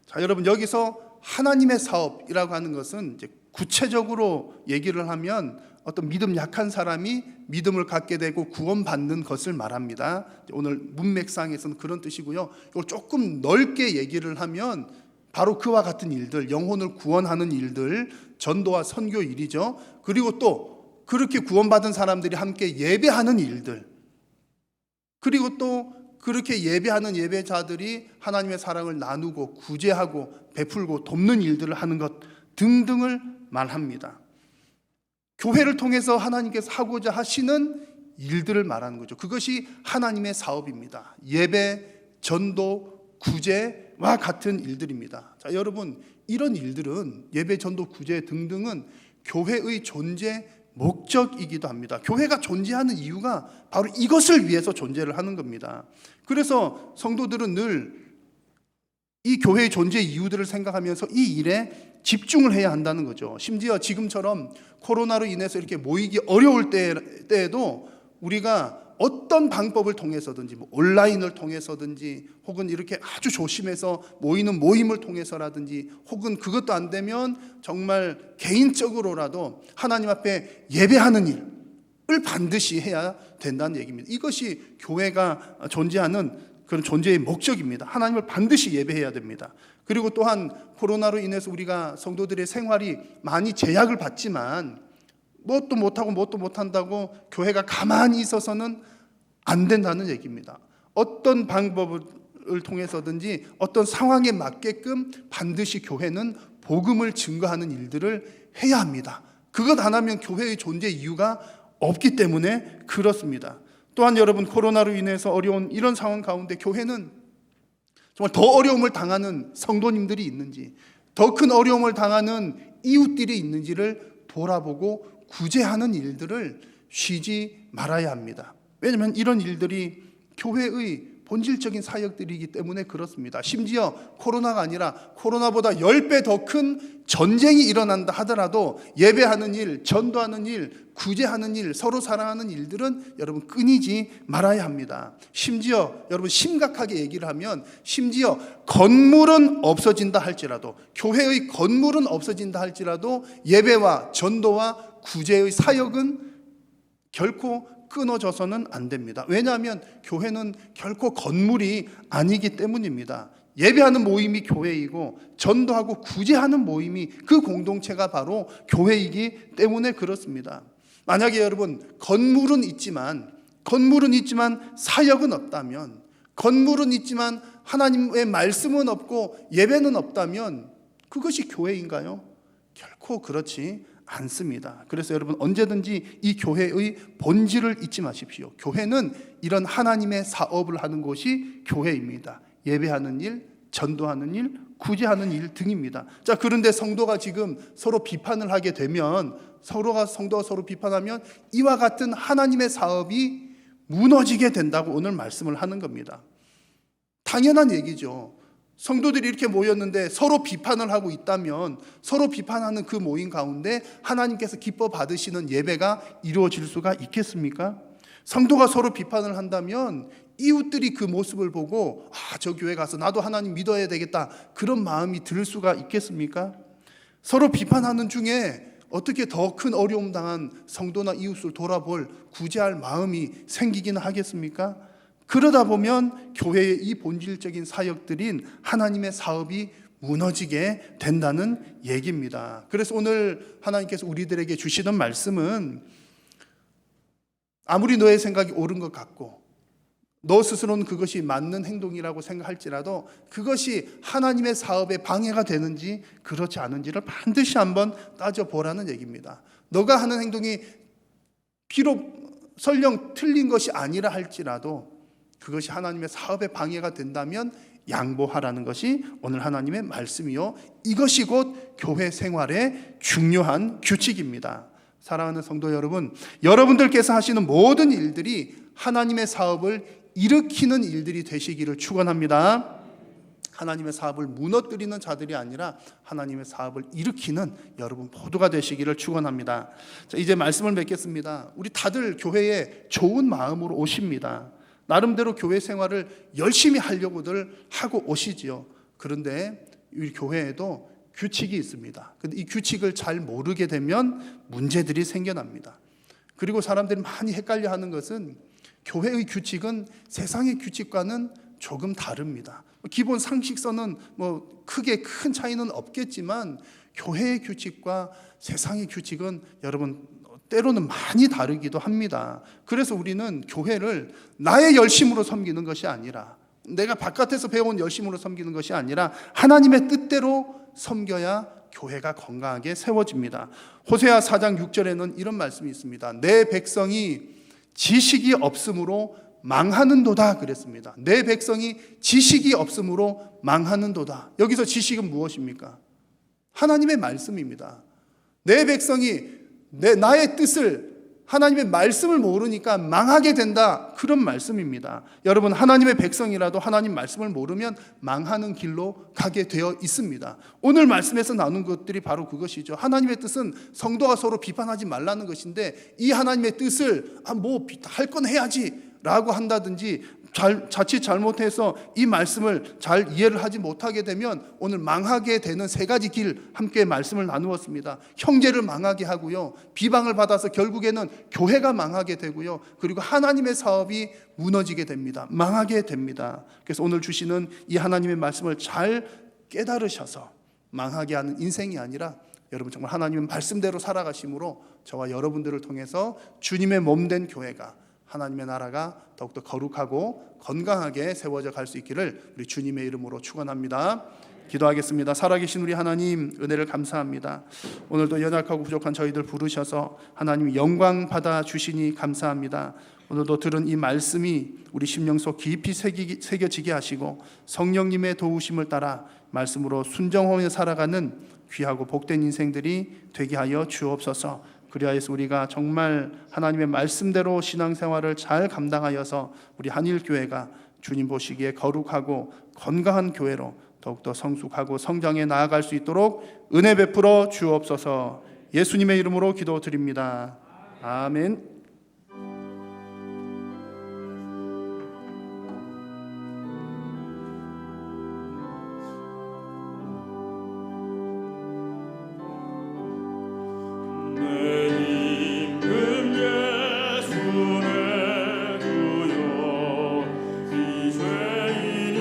자, 여러분, 여기서 하나님의 사업이라고 하는 것은 이제 구체적으로 얘기를 하면 어떤 믿음 약한 사람이 믿음을 갖게 되고 구원받는 것을 말합니다. 오늘 문맥상에서는 그런 뜻이고요. 이걸 조금 넓게 얘기를 하면 바로 그와 같은 일들, 영혼을 구원하는 일들, 전도와 선교 일이죠. 그리고 또 그렇게 구원받은 사람들이 함께 예배하는 일들, 그리고 또 그렇게 예배하는 예배자들이 하나님의 사랑을 나누고 구제하고 베풀고 돕는 일들을 하는 것 등등을 말합니다. 교회를 통해서 하나님께서 하고자 하시는 일들을 말하는 거죠. 그것이 하나님의 사업입니다. 예배, 전도, 구제와 같은 일들입니다. 자, 여러분, 이런 일들은 예배, 전도, 구제 등등은 교회의 존재 목적이기도 합니다. 교회가 존재하는 이유가 바로 이것을 위해서 존재를 하는 겁니다. 그래서 성도들은 늘 이 교회의 존재 이유들을 생각하면서 이 일에 집중을 해야 한다는 거죠. 심지어 지금처럼 코로나로 인해서 이렇게 모이기 어려울 때에도 우리가 어떤 방법을 통해서든지, 온라인을 통해서든지, 혹은 이렇게 아주 조심해서 모이는 모임을 통해서라든지, 혹은 그것도 안 되면 정말 개인적으로라도 하나님 앞에 예배하는 일을 반드시 해야 된다는 얘기입니다. 이것이 교회가 존재하는 그런 존재의 목적입니다. 하나님을 반드시 예배해야 됩니다. 그리고 또한 코로나로 인해서 우리가 성도들의 생활이 많이 제약을 받지만 뭣도 못하고 뭣도 못한다고 교회가 가만히 있어서는 안 된다는 얘기입니다. 어떤 방법을 통해서든지 어떤 상황에 맞게끔 반드시 교회는 복음을 증거하는 일들을 해야 합니다. 그것 안 하면 교회의 존재 이유가 없기 때문에 그렇습니다. 또한 여러분, 코로나로 인해서 어려운 이런 상황 가운데 교회는 정말 더 어려움을 당하는 성도님들이 있는지, 더 큰 어려움을 당하는 이웃들이 있는지를 돌아보고 구제하는 일들을 쉬지 말아야 합니다. 왜냐하면 이런 일들이 교회의 본질적인 사역들이기 때문에 그렇습니다. 심지어 코로나가 아니라 코로나보다 10배 더 큰 전쟁이 일어난다 하더라도 예배하는 일, 전도하는 일, 구제하는 일, 서로 사랑하는 일들은 여러분 끊이지 말아야 합니다. 심지어 여러분, 심각하게 얘기를 하면 심지어 건물은 없어진다 할지라도, 교회의 건물은 없어진다 할지라도 예배와 전도와 구제의 사역은 결코 끊어져서는 안 됩니다. 왜냐하면 교회는 결코 건물이 아니기 때문입니다. 예배하는 모임이 교회이고 전도하고 구제하는 모임이 그 공동체가 바로 교회이기 때문에 그렇습니다. 만약에 여러분 건물은 있지만 사역은 없다면, 건물은 있지만 하나님의 말씀은 없고 예배는 없다면 그것이 교회인가요? 결코 그렇지 않습니다. 그래서 여러분 언제든지 이 교회의 본질을 잊지 마십시오. 교회는 이런 하나님의 사업을 하는 곳이 교회입니다. 예배하는 일, 전도하는 일, 구제하는 일 등입니다. 자, 그런데 성도가 지금 서로 비판을 하게 되면, 성도가 서로 비판하면 이와 같은 하나님의 사업이 무너지게 된다고 오늘 말씀을 하는 겁니다. 당연한 얘기죠. 성도들이 이렇게 모였는데 서로 비판을 하고 있다면 서로 비판하는 그 모임 가운데 하나님께서 기뻐 받으시는 예배가 이루어질 수가 있겠습니까? 성도가 서로 비판을 한다면 이웃들이 그 모습을 보고 저 교회 가서 나도 하나님 믿어야 되겠다, 그런 마음이 들 수가 있겠습니까? 서로 비판하는 중에 어떻게 더 큰 어려움 당한 성도나 이웃을 돌아볼, 구제할 마음이 생기기는 하겠습니까? 그러다 보면 교회의 이 본질적인 사역들인 하나님의 사업이 무너지게 된다는 얘기입니다. 그래서 오늘 하나님께서 우리들에게 주시는 말씀은, 아무리 너의 생각이 옳은 것 같고 너 스스로는 그것이 맞는 행동이라고 생각할지라도 그것이 하나님의 사업에 방해가 되는지 그렇지 않은지를 반드시 한번 따져보라는 얘기입니다. 너가 하는 행동이 비록 설령 틀린 것이 아니라 할지라도 그것이 하나님의 사업에 방해가 된다면 양보하라는 것이 오늘 하나님의 말씀이요, 이것이 곧 교회 생활의 중요한 규칙입니다. 사랑하는 성도 여러분, 여러분들께서 하시는 모든 일들이 하나님의 사업을 일으키는 일들이 되시기를 축원합니다. 하나님의 사업을 무너뜨리는 자들이 아니라 하나님의 사업을 일으키는 여러분 모두가 되시기를 축원합니다. 자, 이제 말씀을 맺겠습니다. 우리 다들 교회에 좋은 마음으로 오십니다. 나름대로 교회 생활을 열심히 하려고들 하고 오시지요. 그런데 우리 교회에도 규칙이 있습니다. 근데 이 규칙을 잘 모르게 되면 문제들이 생겨납니다. 그리고 사람들이 많이 헷갈려 하는 것은 교회의 규칙은 세상의 규칙과는 조금 다릅니다. 기본 상식선은 크게 큰 차이는 없겠지만 교회의 규칙과 세상의 규칙은 여러분 때로는 많이 다르기도 합니다. 그래서 우리는 교회를 나의 열심으로 섬기는 것이 아니라, 내가 바깥에서 배운 열심으로 섬기는 것이 아니라 하나님의 뜻대로 섬겨야 교회가 건강하게 세워집니다. 호세아 4장 6절에는 이런 말씀이 있습니다. 내 백성이 지식이 없으므로 망하는도다 그랬습니다. 내 백성이 지식이 없으므로 망하는도다. 여기서 지식은 무엇입니까? 하나님의 말씀입니다. 내 백성이 나의 뜻을, 하나님의 말씀을 모르니까 망하게 된다, 그런 말씀입니다. 여러분, 하나님의 백성이라도 하나님 말씀을 모르면 망하는 길로 가게 되어 있습니다. 오늘 말씀에서 나눈 것들이 바로 그것이죠. 하나님의 뜻은 성도가 서로 비판하지 말라는 것인데, 이 하나님의 뜻을 할 건 해야지 라고 한다든지 자칫 잘못해서 이 말씀을 잘 이해를 하지 못하게 되면 오늘 망하게 되는 세 가지 길 함께 말씀을 나누었습니다. 형제를 망하게 하고요, 비방을 받아서 결국에는 교회가 망하게 되고요, 그리고 하나님의 사업이 무너지게 됩니다. 망하게 됩니다. 그래서 오늘 주시는 이 하나님의 말씀을 잘 깨달으셔서 망하게 하는 인생이 아니라 여러분 정말 하나님의 말씀대로 살아가심으로 저와 여러분들을 통해서 주님의 몸된 교회가, 하나님의 나라가 더욱더 거룩하고 건강하게 세워져 갈 수 있기를 우리 주님의 이름으로 축원합니다. 기도하겠습니다. 살아계신 우리 하나님, 은혜를 감사합니다. 오늘도 연약하고 부족한 저희들 부르셔서 하나님 영광 받아 주시니 감사합니다. 오늘도 들은 이 말씀이 우리 심령 속 깊이 새겨지게 하시고 성령님의 도우심을 따라 말씀으로 순종하며 살아가는 귀하고 복된 인생들이 되게 하여 주옵소서. 그리하여서 우리가 정말 하나님의 말씀대로 신앙생활을 잘 감당하여서 우리 한일교회가 주님 보시기에 거룩하고 건강한 교회로 더욱더 성숙하고 성장해 나아갈 수 있도록 은혜 베풀어 주옵소서. 예수님의 이름으로 기도드립니다. 아멘. 예수의 주여, 이 죄인이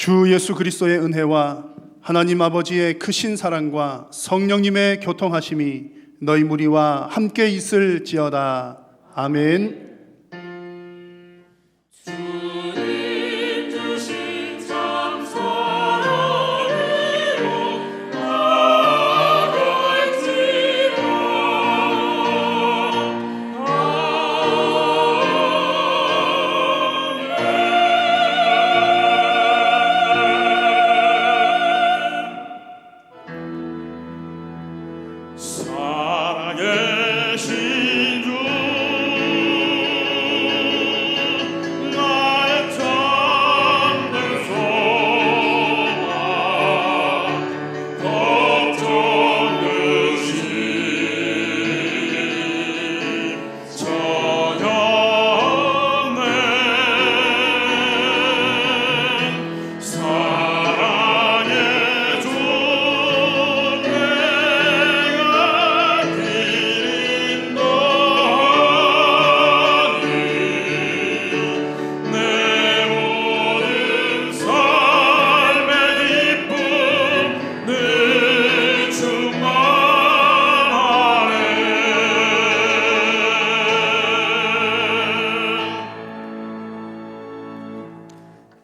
주 예수 그리스도의 은혜와 하나님 아버지의 크신 사랑과 성령님의 교통하심이 너희 무리와 함께 있을지어다. 아멘. 살아계신 주 나의 참된 소망 걱정 없이 전혀 없네 사랑의 주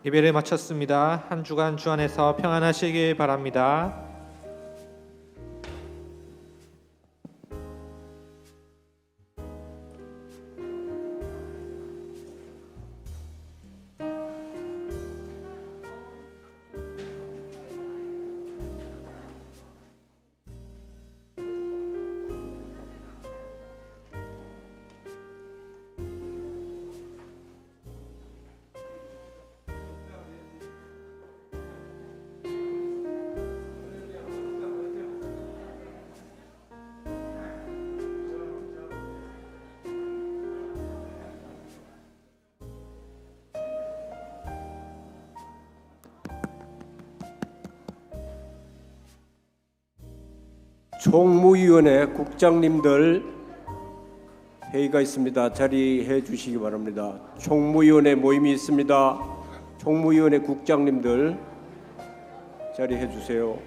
예배를 마쳤습니다. 한 주간 주 안에서 평안하시길 바랍니다. 총무위원회 국장님들 회의가 있습니다. 자리해 주시기 바랍니다. 총무위원회 모임이 있습니다. 총무위원회 국장님들 자리해 주세요.